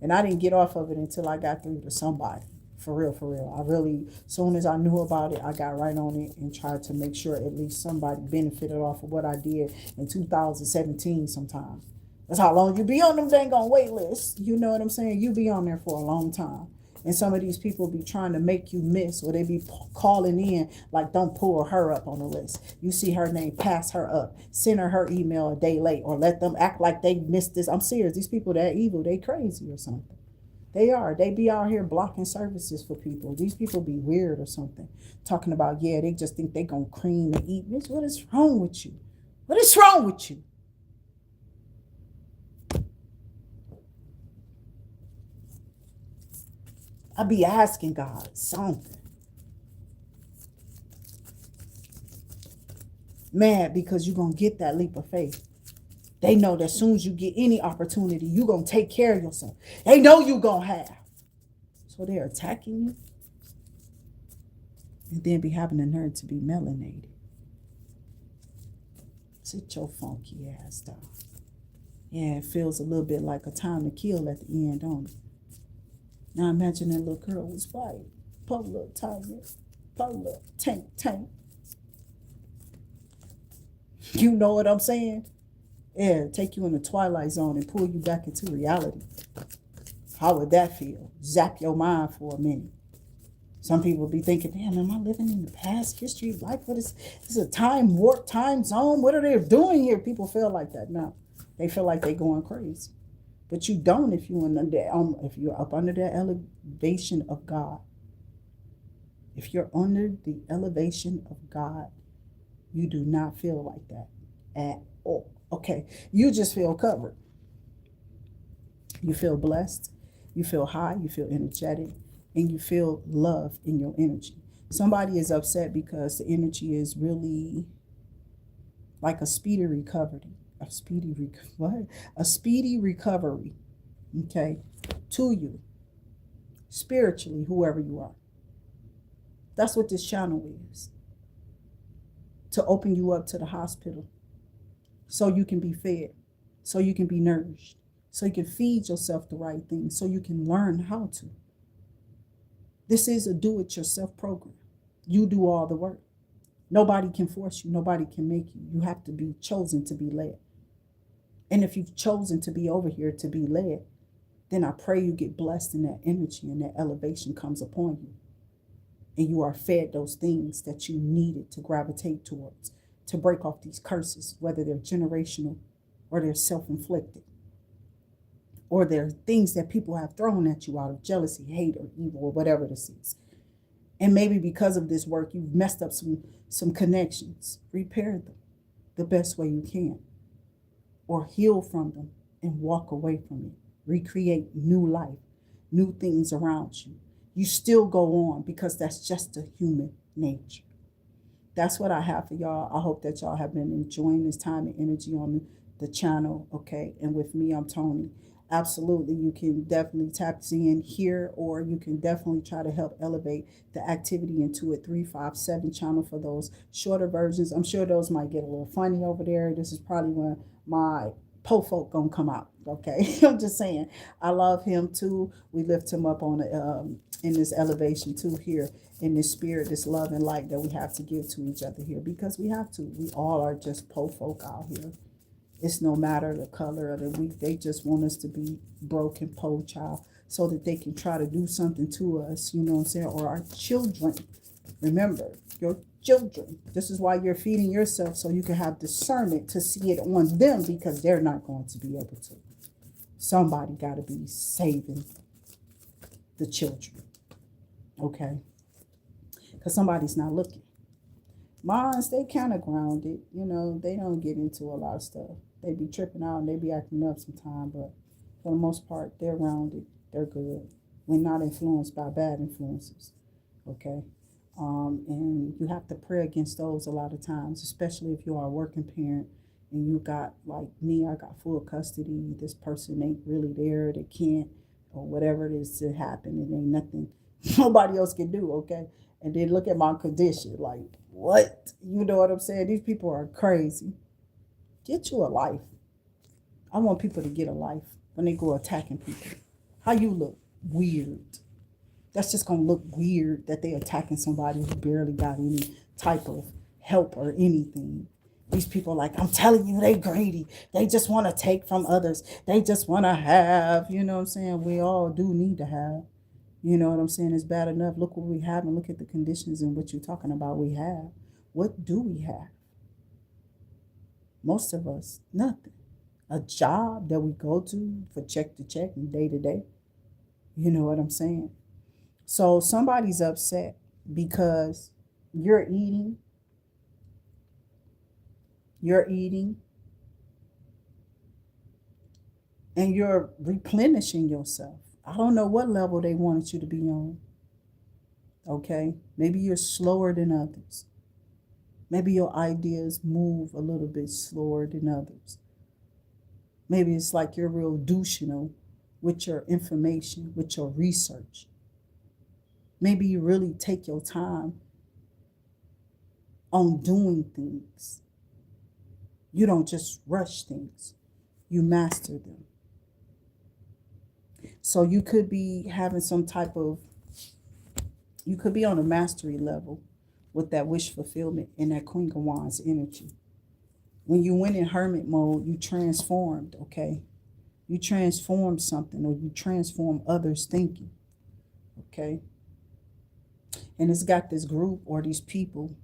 And I didn't get off of it until I got through to somebody. For real, for real. I really, soon as I knew about it, I got right on it and tried to make sure at least somebody benefited off of what I did in 2017 sometime. That's how long you be on them dang on wait lists. You know what I'm saying? You be on there for a long time. And some of these people be trying to make you miss, or they be calling in like, don't pull her up on the list. You see her name, pass her up. Send her email a day late, or let them act like they missed this. I'm serious. These people that evil, they crazy or something. They are. They be out here blocking services for people. These people be weird or something. Talking about, yeah, they just think they gonna cream and eat. Bitch, what is wrong with you? What is wrong with you? I be asking God something. Mad because you're going to get that leap of faith. They know that as soon as you get any opportunity, you're going to take care of yourself. They know you're going to have. So they're attacking you. And then be having the nerve to be melanated. Sit your funky ass down. Yeah, it feels a little bit like a time to kill at the end, don't it? Now imagine that little girl was white. Pull up, tiger. Pull up, tank, tank. You know what I'm saying? Yeah, take you in the twilight zone and pull you back into reality. How would that feel? Zap your mind for a minute. Some people be thinking, damn, am I living in the past history of life? What is this, a time warp, time zone? What are they doing here? People feel like that. No, they feel like they going crazy. But you don't if you're up under the elevation of God. If you're under the elevation of God, you do not feel like that at all. Okay, you just feel covered. You feel blessed. You feel high. You feel energetic. And you feel love in your energy. Somebody is upset because the energy is really like a speedy recovery. What? A speedy recovery. Okay, to you spiritually, whoever you are. That's what this channel is. To open you up to the hospital so you can be fed, so you can be nourished, so you can feed yourself the right things, so you can learn how to. This is a do-it-yourself program. You do all the work. Nobody can force you. Nobody can make you. You have to be chosen to be led. And if you've chosen to be over here to be led, then I pray you get blessed and that energy and that elevation comes upon you. And you are fed those things that you needed to gravitate towards, to break off these curses, whether they're generational or they're self-inflicted, or they're things that people have thrown at you out of jealousy, hate, or evil, or whatever this is. And maybe because of this work, you've messed up some connections. Repair them the best way you can, or heal from them and walk away from it. Recreate new life, new things around you. You still go on because that's just a human nature. That's what I have for y'all. I hope that y'all have been enjoying this time and energy on the channel, okay? And with me, I'm Toni. Absolutely, you can definitely tap in here, or you can definitely try to help elevate the activity Intuit 357 channel for those shorter versions. I'm sure those might get a little funny over there. This is probably when my po folk gonna come out, okay? I'm just saying, I love him too. We lift him up on in this elevation too here, in this spirit, this love and light that we have to give to each other here, because we have to. We all are just po folk out here. It's no matter the color of the week. They just want us to be broken po child so that they can try to do something to us, you know what I'm saying? Or our children. Remember, your children. This is why you're feeding yourself, so you can have discernment to see it on them, because they're not going to be able to. Somebody got to be saving the children, okay? Because somebody's not looking. Moms, they kind of grounded, you know, they don't get into a lot of stuff. They be tripping out and they be acting up sometimes, but for the most part, they're rounded, they're good. We're not influenced by bad influences, okay? And you have to pray against those a lot of times, especially if you are a working parent and you got, like me, I got full custody. This person ain't really there, they can't, or whatever it is to happen, it ain't nothing nobody else can do, okay? And then look at my condition, like, what? You know what I'm saying? These people are crazy. Get you a life. I want people to get a life when they go attacking people. How you look? Weird. That's just going to look weird that they attacking somebody who barely got any type of help or anything. These people like, I'm telling you, they greedy. They just want to take from others. They just want to have, you know what I'm saying? We all do need to have. You know what I'm saying? It's bad enough. Look what we have and look at the conditions in which you're talking about we have. What do we have? Most of us, nothing. A job that we go to for check to check and day to day. You know what I'm saying? So somebody's upset because you're eating, and you're replenishing yourself. I don't know what level they wanted you to be on. Okay? Maybe you're slower than others. Maybe your ideas move a little bit slower than others. Maybe it's like you're real douching with your information, with your research. Maybe you really take your time on doing things. You don't just rush things. You master them. So you could be having some type of, you could be on a mastery level with that wish fulfillment and that Queen of Wands energy. When you went in hermit mode, you transformed, okay? You transform something, or you transform others' thinking, okay? And it's got this group or these people.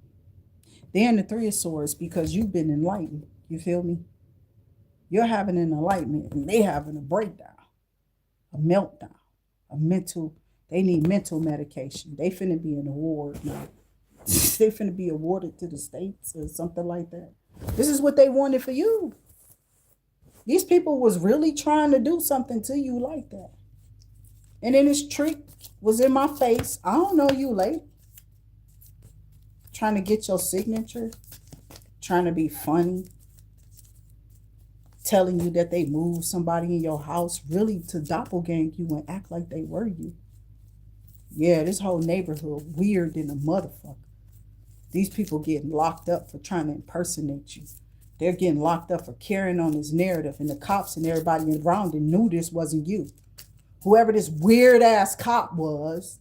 They're in the Three of Swords because you've been enlightened. You feel me? You're having an enlightenment and they having a breakdown, a meltdown, a mental, they need mental medication. They finna be in a ward now. They finna be awarded to the states or something like that. This is what they wanted for you. These people was really trying to do something to you like that. And then this trick was in my face. I don't know you, lady. Trying to get your signature. Trying to be funny. Telling you that they moved somebody in your house. Really to doppelgang you and act like they were you. Yeah, this whole neighborhood weird than a motherfucker. These people getting locked up for trying to impersonate you. They're getting locked up for carrying on this narrative. And the cops and everybody around it knew this wasn't you. Whoever this weird ass cop was,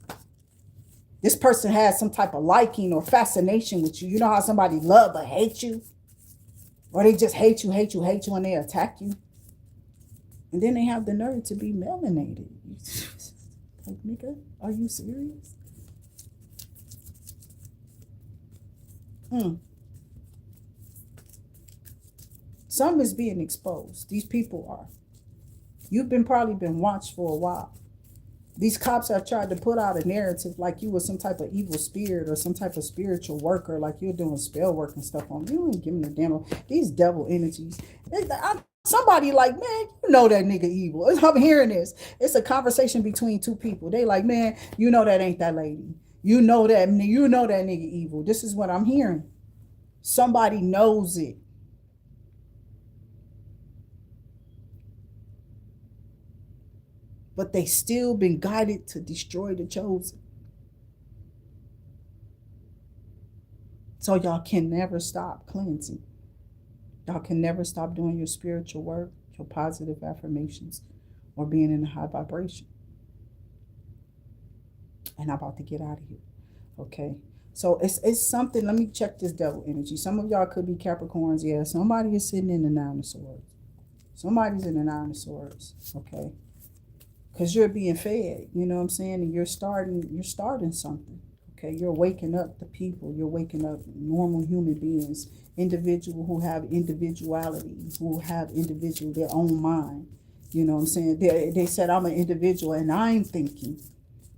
this person has some type of liking or fascination with you. You know how somebody love but hate you? Or they just hate you, and they attack you. And then they have the nerve to be melanated. Like, nigga, are you serious? Some is being exposed. These people are. You've probably been watched for a while. These cops have tried to put out a narrative like you were some type of evil spirit or some type of spiritual worker, like you're doing spell work and stuff on. You ain't giving a damn. These devil energies. Somebody like, man, you know that nigga evil. I'm hearing this. It's a conversation between two people. They like, man, you know that ain't that lady. You know that nigga evil. This is what I'm hearing. Somebody knows it. But they still been guided to destroy the chosen. So y'all can never stop cleansing. Y'all can never stop doing your spiritual work, your positive affirmations, or being in a high vibration. And I'm about to get out of here. Okay. So it's something. Let me check this devil energy. Some of y'all could be Capricorns. Yeah, somebody is sitting in the 9 of Swords. Somebody's in the 9 of Swords. Okay. Because you're being fed, you know what I'm saying? And you're starting something. Okay, you're waking up the people. You're waking up normal human beings, individual who have individuality, who have their own mind. You know what I'm saying? They said, I'm an individual and I'm thinking.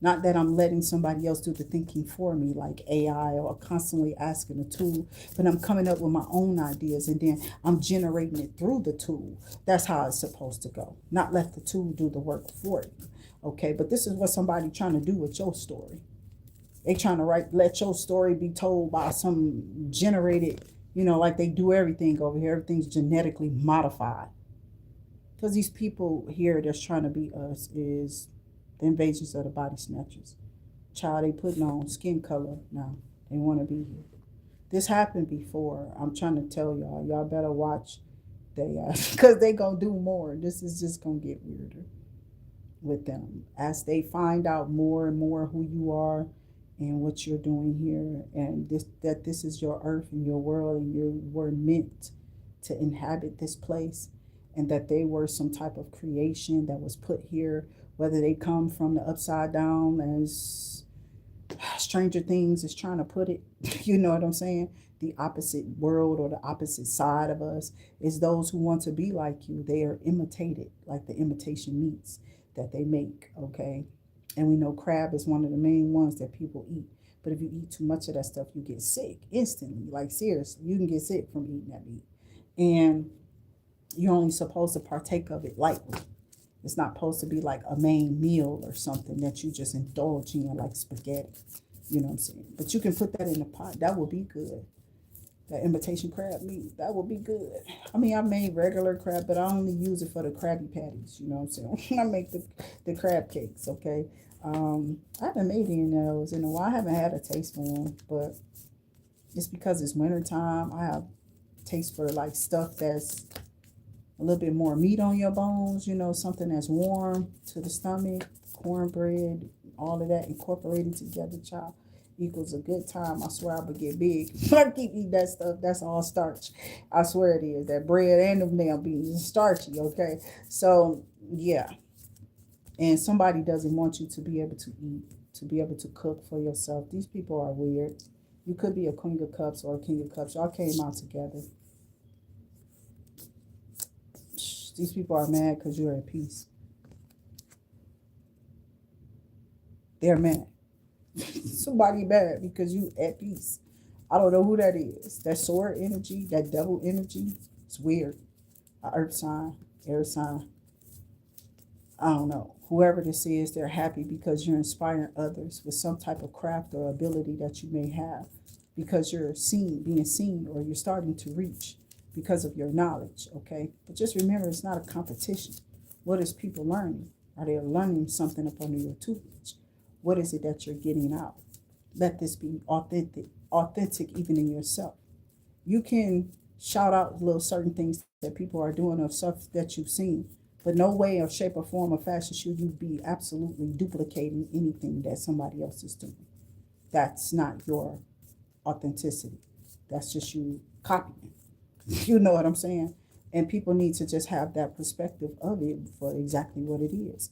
Not that I'm letting somebody else do the thinking for me, like AI, or constantly asking a tool, but I'm coming up with my own ideas and then I'm generating it through the tool. That's how it's supposed to go. Not let the tool do the work for you. Okay, but this is what somebody trying to do with your story. They trying to let your story be told by some generated, like they do everything over here. Everything's genetically modified. Because these people here that's trying to be us is the invasions of the body snatchers. Child, they putting on skin color now. They want to be here. This happened before. I'm trying to tell y'all. Y'all better watch because they going to do more. This is just going to get weirder with them. As they find out more and more who you are and what you're doing here. And this is your earth and your world. And you were meant to inhabit this place. And that they were some type of creation that was put here. Whether they come from the upside down, as Stranger Things is trying to put it, you know what I'm saying? The opposite world or the opposite side of us is those who want to be like you. They are imitated, like the imitation meats that they make, okay? And we know crab is one of the main ones that people eat. But if you eat too much of that stuff, you get sick instantly. Like seriously, you can get sick from eating that meat. And you're only supposed to partake of it lightly. It's not supposed to be like a main meal or something that you just indulge in like spaghetti. You know what I'm saying? But you can put that in the pot. That would be good. That imitation crab meat, that would be good. I mean, I made regular crab, but I only use it for the Krabby Patties. You know what I'm saying? I make the crab cakes, okay? I haven't made any of those in a while. I haven't had a taste for them, but it's because it's wintertime. I have taste for like stuff that's a little bit more meat on your bones, something that's warm to the stomach, cornbread, all of that incorporated together, child, equals a good time. I swear I would get big. I keep eating that stuff. That's all starch. I swear it is. That bread and them damn beans is starchy, okay? So, yeah. And somebody doesn't want you to be able to eat, to be able to cook for yourself. These people are weird. You could be a Queen of Cups or a King of Cups. Y'all came out together. These people are mad because you're at peace. They're mad. Somebody mad because you at peace. I don't know who that is. That sword energy, that devil energy, it's weird. A earth sign. Air sign. I don't know. Whoever this is, they're happy because you're inspiring others with some type of craft or ability that you may have because you're being seen, or you're starting to reach because of your knowledge, okay? But just remember, it's not a competition. What is people learning? Are they learning something up under your tutelage? What is it that you're getting out? Let this be authentic even in yourself. You can shout out little certain things that people are doing of stuff that you've seen, but no way or shape or form or fashion should you be absolutely duplicating anything that somebody else is doing. That's not your authenticity. That's just you copying. You know what I'm saying? And people need to just have that perspective of it for exactly what it is.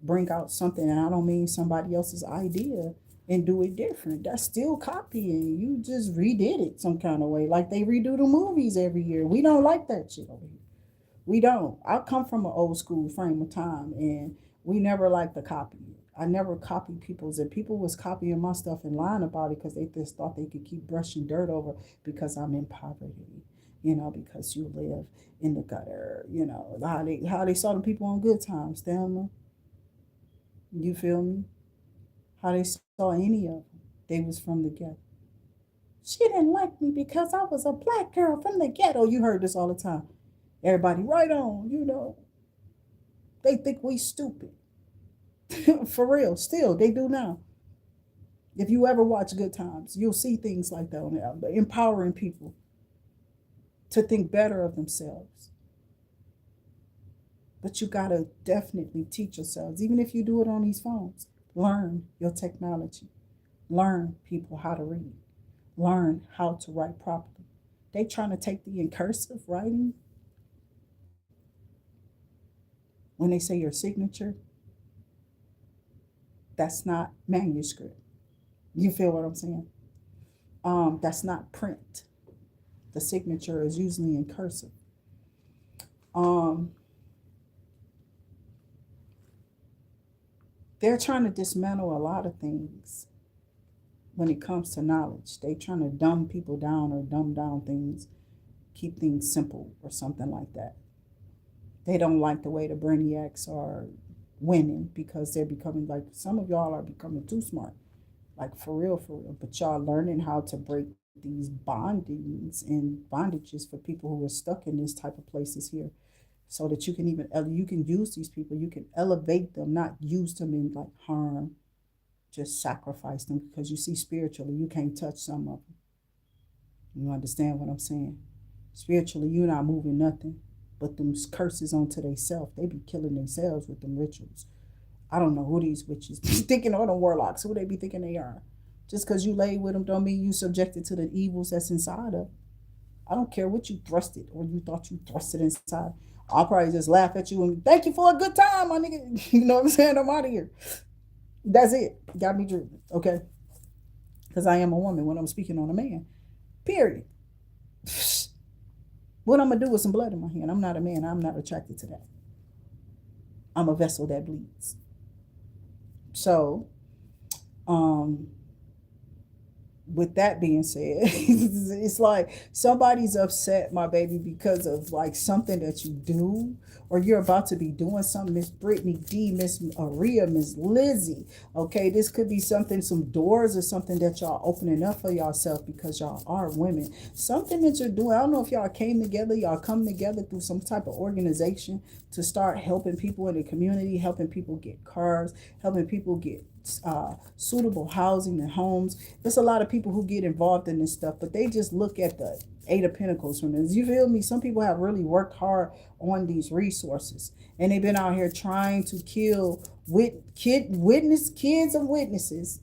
Bring out something, and I don't mean somebody else's idea and do it different. That's still copying. You just redid it some kind of way, like they redo the movies every year. We don't like that shit over here. We don't. I come from an old school frame of time, and we never liked the copying. I never copied people's, and people was copying my stuff and lying about it because they just thought they could keep brushing dirt over because I'm in poverty, because you live in the gutter, how they saw the people on Good Times, Thelma. You feel me? How they saw any of them. They was from the ghetto. She didn't like me because I was a black girl from the ghetto. You heard this all the time. Everybody, right on. They think we stupid. For real, still, they do now. If you ever watch Good Times, you'll see things like that on there, empowering people to think better of themselves. But you gotta definitely teach yourselves, even if you do it on these phones. Learn your technology. Learn people how to read. Learn how to write properly. They trying to take the in cursive writing when they say your signature. That's not manuscript. You feel what I'm saying? That's not print. The signature is usually in cursive. Um, they're trying to dismantle a lot of things when it comes to knowledge. They trying to dumb people down or dumb down things, keep things simple or something like that. They don't like the way the brainiacs are winning because they're becoming, like, some of y'all are becoming too smart. Like, for real, for real. But y'all learning how to break these bondings and bondages for people who are stuck in this type of places here, so that you can you can use these people, you can elevate them, not use them in like harm, just sacrifice them, because you see, spiritually you can't touch some of them. You understand what I'm saying? Spiritually, you're not moving nothing, but them curses onto themselves. They be killing themselves with them rituals. I don't know who these witches be thinking, or them warlocks, who they be thinking they are. Just because you lay with them don't mean you subjected to the evils that's inside of. I don't care what you thrusted or you thought you thrusted inside. I'll probably just laugh at you and thank you for a good time, my nigga. You know what I'm saying? I'm out of here. That's it. Got me driven. Okay. Because I am a woman when I'm speaking on a man. Period. What I'm going to do with some blood in my hand? I'm not a man. I'm not attracted to that. I'm a vessel that bleeds. So, um, with that being said, it's like somebody's upset, my baby, because of like something that you do, or you're about to be doing something. Miss Brittany D, Miss Aria, Miss Lizzie. Okay, this could be something, some doors or something that y'all opening up for yourself because y'all are women. Something that you're doing. I don't know if y'all came together, y'all come together through some type of organization to start helping people in the community, helping people get cars, helping people get suitable housing and homes. There's a lot of people who get involved in this stuff, but they just look at the Eight of Pentacles from this. You feel me? Some people have really worked hard on these resources, and they've been out here trying to kill kids of witnesses.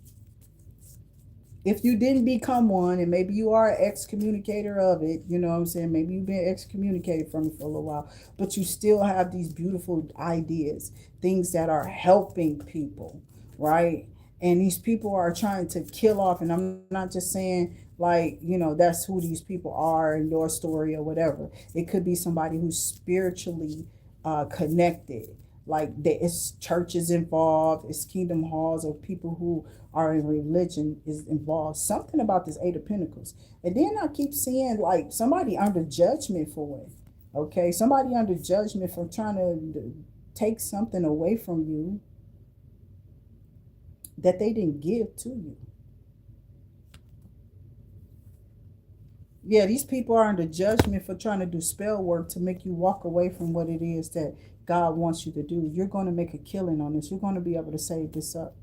If you didn't become one, and maybe you are an excommunicator of it, you know what I'm saying? Maybe you've been excommunicated from it for a little while, but you still have these beautiful ideas, things that are helping people, right? And these people are trying to kill off, and I'm not just saying like, that's who these people are in your story or whatever. It could be somebody who's spiritually connected. Like it's churches involved, it's kingdom halls, or people who are in religion is involved. Something about this Eight of Pentacles. And then I keep seeing like somebody under judgment for it. Okay, somebody under judgment for trying to take something away from you that they didn't give to you. Yeah, these people are under judgment for trying to do spell work to make you walk away from what it is that God wants you to do. You're going to make a killing on this. You're going to be able to save this up,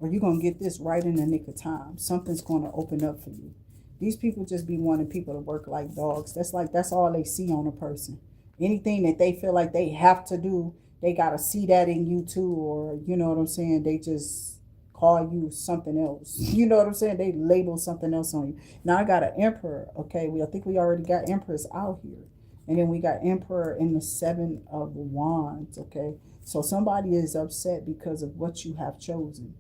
or you're going to get this right in the nick of time. Something's going to open up for you. These people just be wanting people to work like dogs. That's all they see on a person. Anything that they feel like they have to do, they got to see that in you too, or you know what I'm saying? They just call you something else. You know what I'm saying? They label something else on you. Now I got an emperor. Okay, I think we already got empress out here, and then we got emperor in the 7 of Wands. Okay, so somebody is upset because of what you have chosen,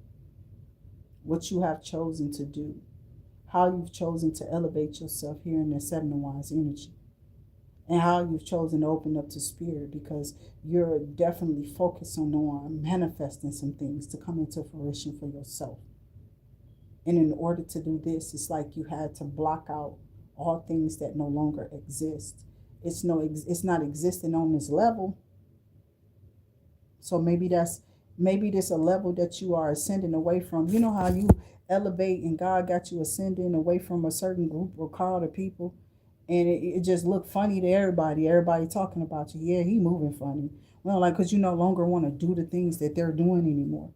what you have chosen to do, how you've chosen to elevate yourself here in the 7 of Wands energy, and how you've chosen to open up to spirit, because you're definitely focused on manifesting some things to come into fruition for yourself. And in order to do this, it's like you had to block out all things that no longer exist. It's not existing on this level. So maybe this a level that you are ascending away from. You know how you elevate and God got you ascending away from a certain group or crowd of people, and it just looked funny to everybody. Everybody talking about you. Yeah, he moving funny. Well, like, because you no longer want to do the things that they're doing anymore.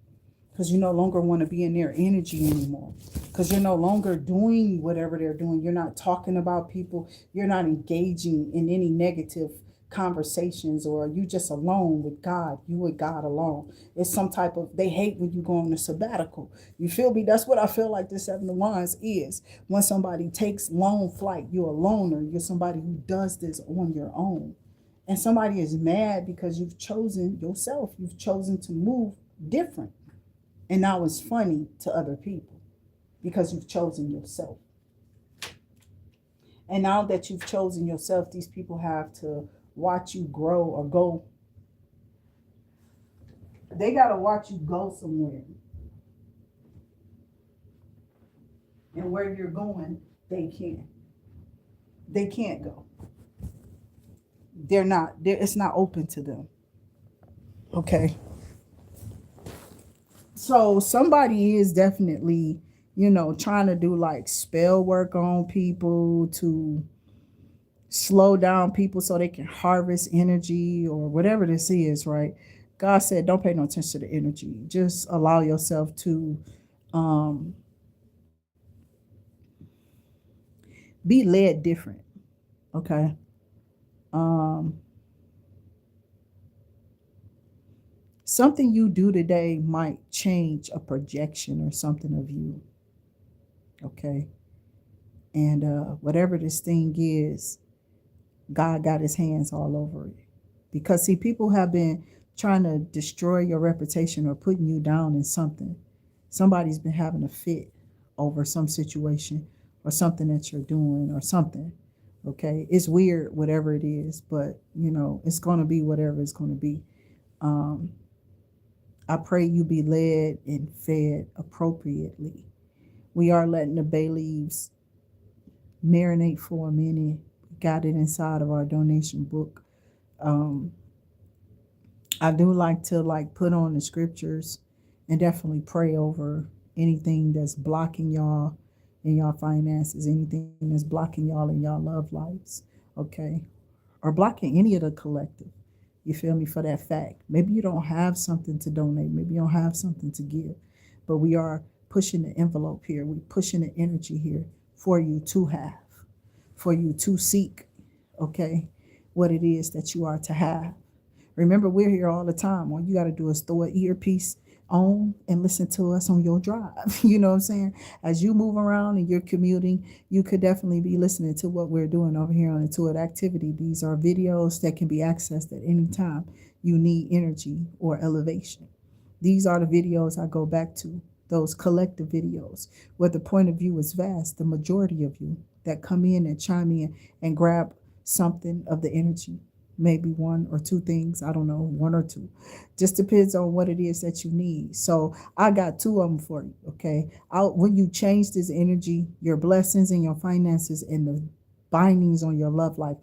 Because you no longer want to be in their energy anymore. Because you're no longer doing whatever they're doing. You're not talking about people. You're not engaging in any negative conversations, or you just alone with God. You with God alone. It's some type of, they hate when you go on a sabbatical. You feel me? That's what I feel like this 7 of Wands is. When somebody takes long flight, you're a loner. You're somebody who does this on your own. And somebody is mad because you've chosen yourself. You've chosen to move different. And now it's funny to other people because you've chosen yourself. And now that you've chosen yourself, these people have to watch you grow or go. They got to watch you go somewhere. And where you're going, they can't. They can't go. It's not open to them. Okay. So somebody is definitely, trying to do like spell work on people to slow down people so they can harvest energy or whatever this is, right? God said, don't pay no attention to the energy. Just allow yourself to um, be led different. Okay. Um, Something you do today might change a projection or something of you. Okay. And whatever this thing is, God got his hands all over it. Because, see, people have been trying to destroy your reputation or putting you down in something. Somebody's been having a fit over some situation or something that you're doing or something. Okay. It's weird, whatever it is, but, it's going to be whatever it's going to be. I pray you be led and fed appropriately. We are letting the bay leaves marinate for a minute. Got it inside of our donation book. Um, I do like to put on the scriptures and definitely pray over anything that's blocking y'all in y'all finances, anything that's blocking y'all in y'all love lives, okay? Or blocking any of the collective. You feel me? For that fact. Maybe you don't have something to donate. Maybe you don't have something to give. But we are pushing the envelope here. We're pushing the energy here for you to have, for you to seek, okay, what it is that you are to have. Remember, we're here all the time. All you got to do is throw an earpiece on and listen to us on your drive. You know what I'm saying? As you move around and you're commuting, you could definitely be listening to what we're doing over here on Intuit Activity. These are videos that can be accessed at any time you need energy or elevation. These are the videos I go back to, those collective videos where the point of view is vast, the majority of you that come in and chime in and grab something of the energy. Maybe one or two things, I don't know, one or two. Just depends on what it is that you need. So I got two of them for you, okay? When you change this energy, your blessings and your finances and the bindings on your love life,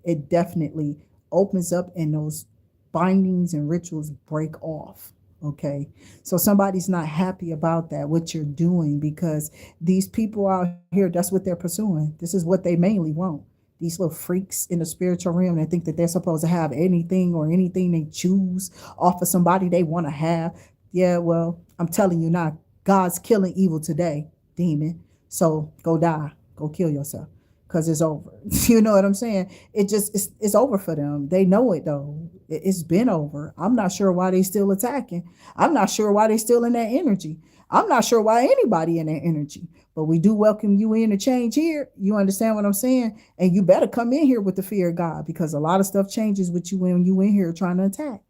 it definitely opens up and those bindings and rituals break off. Okay. So somebody's not happy about that, what you're doing, because these people out here, that's what they're pursuing. This is what they mainly want. These little freaks in the spiritual realm that think that they're supposed to have anything or anything they choose off of somebody they want to have. Yeah, well, I'm telling you now, God's killing evil today, demon. So go die, go kill yourself, because it's over. You know what I'm saying? It's over for them. They know it though. It's been over. I'm not sure why they still attacking. I'm not sure why they still in that energy. I'm not sure why anybody in that energy. But we do welcome you in to change here. You understand what I'm saying? And you better come in here with the fear of God, because a lot of stuff changes with you when you in here trying to attack.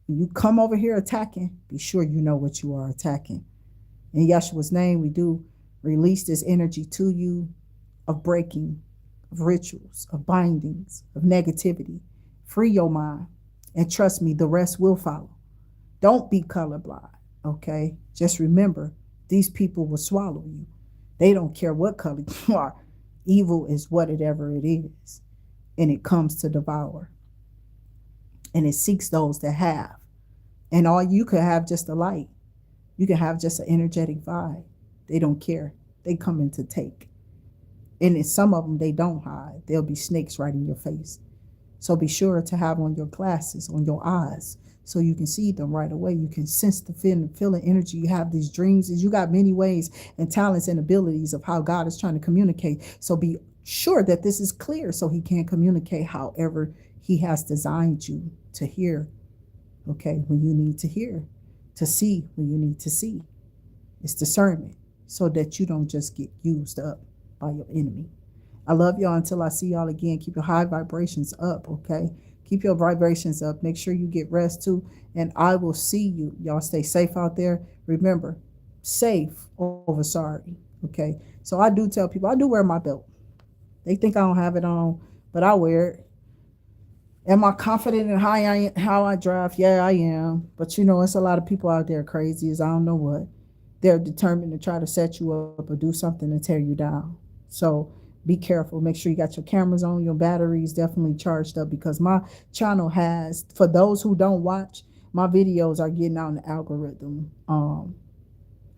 When you come over here attacking, be sure you know what you are attacking. In Yeshua's name, we do release this energy to you of breaking, of rituals, of bindings, of negativity. Free your mind. And trust me, the rest will follow. Don't be colorblind, okay? Just remember, these people will swallow you. They don't care what color you are. Evil is whatever it is. And it comes to devour. And it seeks those that have. And all you could have just a light. You can have just an energetic vibe. They don't care. They come in to take. And in some of them, they don't hide. There'll be snakes right in your face. So be sure to have on your glasses, on your eyes, so you can see them right away. You can sense the feeling energy. You have these dreams. You got many ways and talents and abilities of how God is trying to communicate. So be sure that this is clear so he can communicate however he has designed you to hear. Okay, when you need to hear, to see when you need to see. It's discernment so that you don't just get used up by your enemy. I love y'all until I see y'all again. Keep your high vibrations up, okay? Keep your vibrations up. Make sure you get rest too. And I will see you. Y'all stay safe out there. Remember, safe over sorry, okay? So I do tell people, I do wear my belt. They think I don't have it on, but I wear it. Am I confident in how I drive? Yeah, I am. But you know, it's a lot of people out there crazy as I don't know what. They're determined to try to set you up or do something to tear you down. So be careful. Make sure you got your cameras on, your batteries definitely charged up, because my channel has, for those who don't watch, my videos are getting out in the algorithm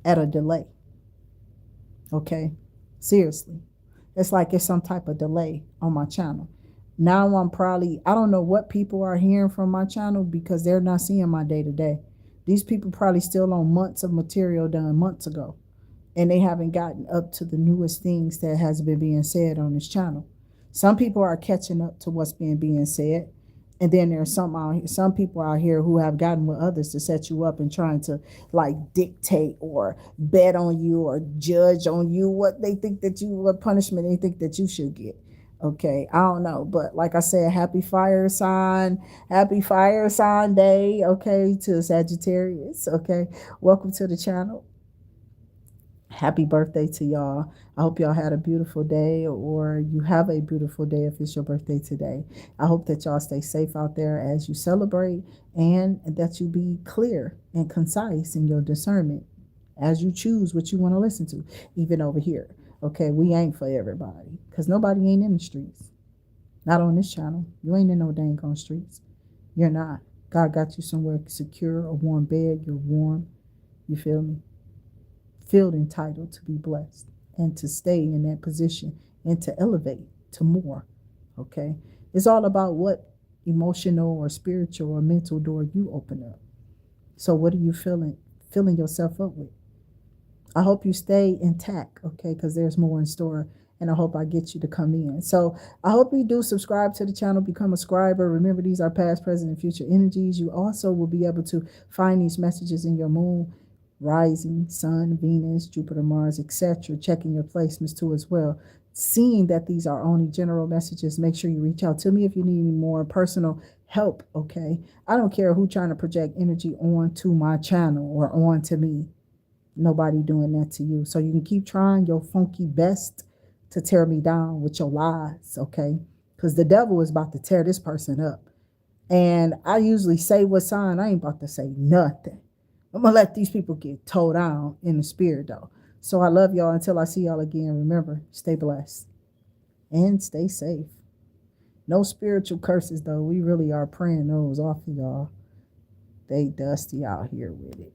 at a delay. Okay? Seriously. It's like it's some type of delay on my channel. Now I don't know what people are hearing from my channel, because they're not seeing my day to day. These people probably still on months of material done months ago, and they haven't gotten up to the newest things that has been being said on this channel. Some people are catching up to what's being said, and then there's some people out here who have gotten with others to set you up and trying to like dictate or bet on you or judge on you what they think that what punishment they think that you should get. Okay, I don't know, but like I said, happy fire sign day, okay, to Sagittarius, okay. Welcome to the channel. Happy birthday to y'all. I hope y'all had a beautiful day, or you have a beautiful day if it's your birthday today. I hope that y'all stay safe out there as you celebrate, and that you be clear and concise in your discernment as you choose what you want to listen to, even over here. Okay, we ain't for everybody, because nobody ain't in the streets. Not on this channel. You ain't in no dang on streets. You're not. God got you somewhere secure, a warm bed. You're warm. You feel me? Feel entitled to be blessed and to stay in that position and to elevate to more. Okay? It's all about what emotional or spiritual or mental door you open up. So what are you filling yourself up with? I hope you stay intact, okay, because there's more in store, and I hope I get you to come in. So I hope you do subscribe to the channel, become a scriber. Remember, these are past, present, and future energies. You also will be able to find these messages in your moon, rising, sun, Venus, Jupiter, Mars, etc., checking your placements too as well. Seeing that these are only general messages, make sure you reach out to me if you need any more personal help, okay? I don't care who's trying to project energy onto my channel or onto me. Nobody doing that to you. So you can keep trying your funky best to tear me down with your lies, okay? Because the devil is about to tear this person up. And I usually say what sign. I ain't about to say nothing. I'm going to let these people get towed down in the spirit, though. So I love y'all until I see y'all again. Remember, stay blessed. and stay safe. No spiritual curses, though. We really are praying those off of y'all. They dusty out here with it.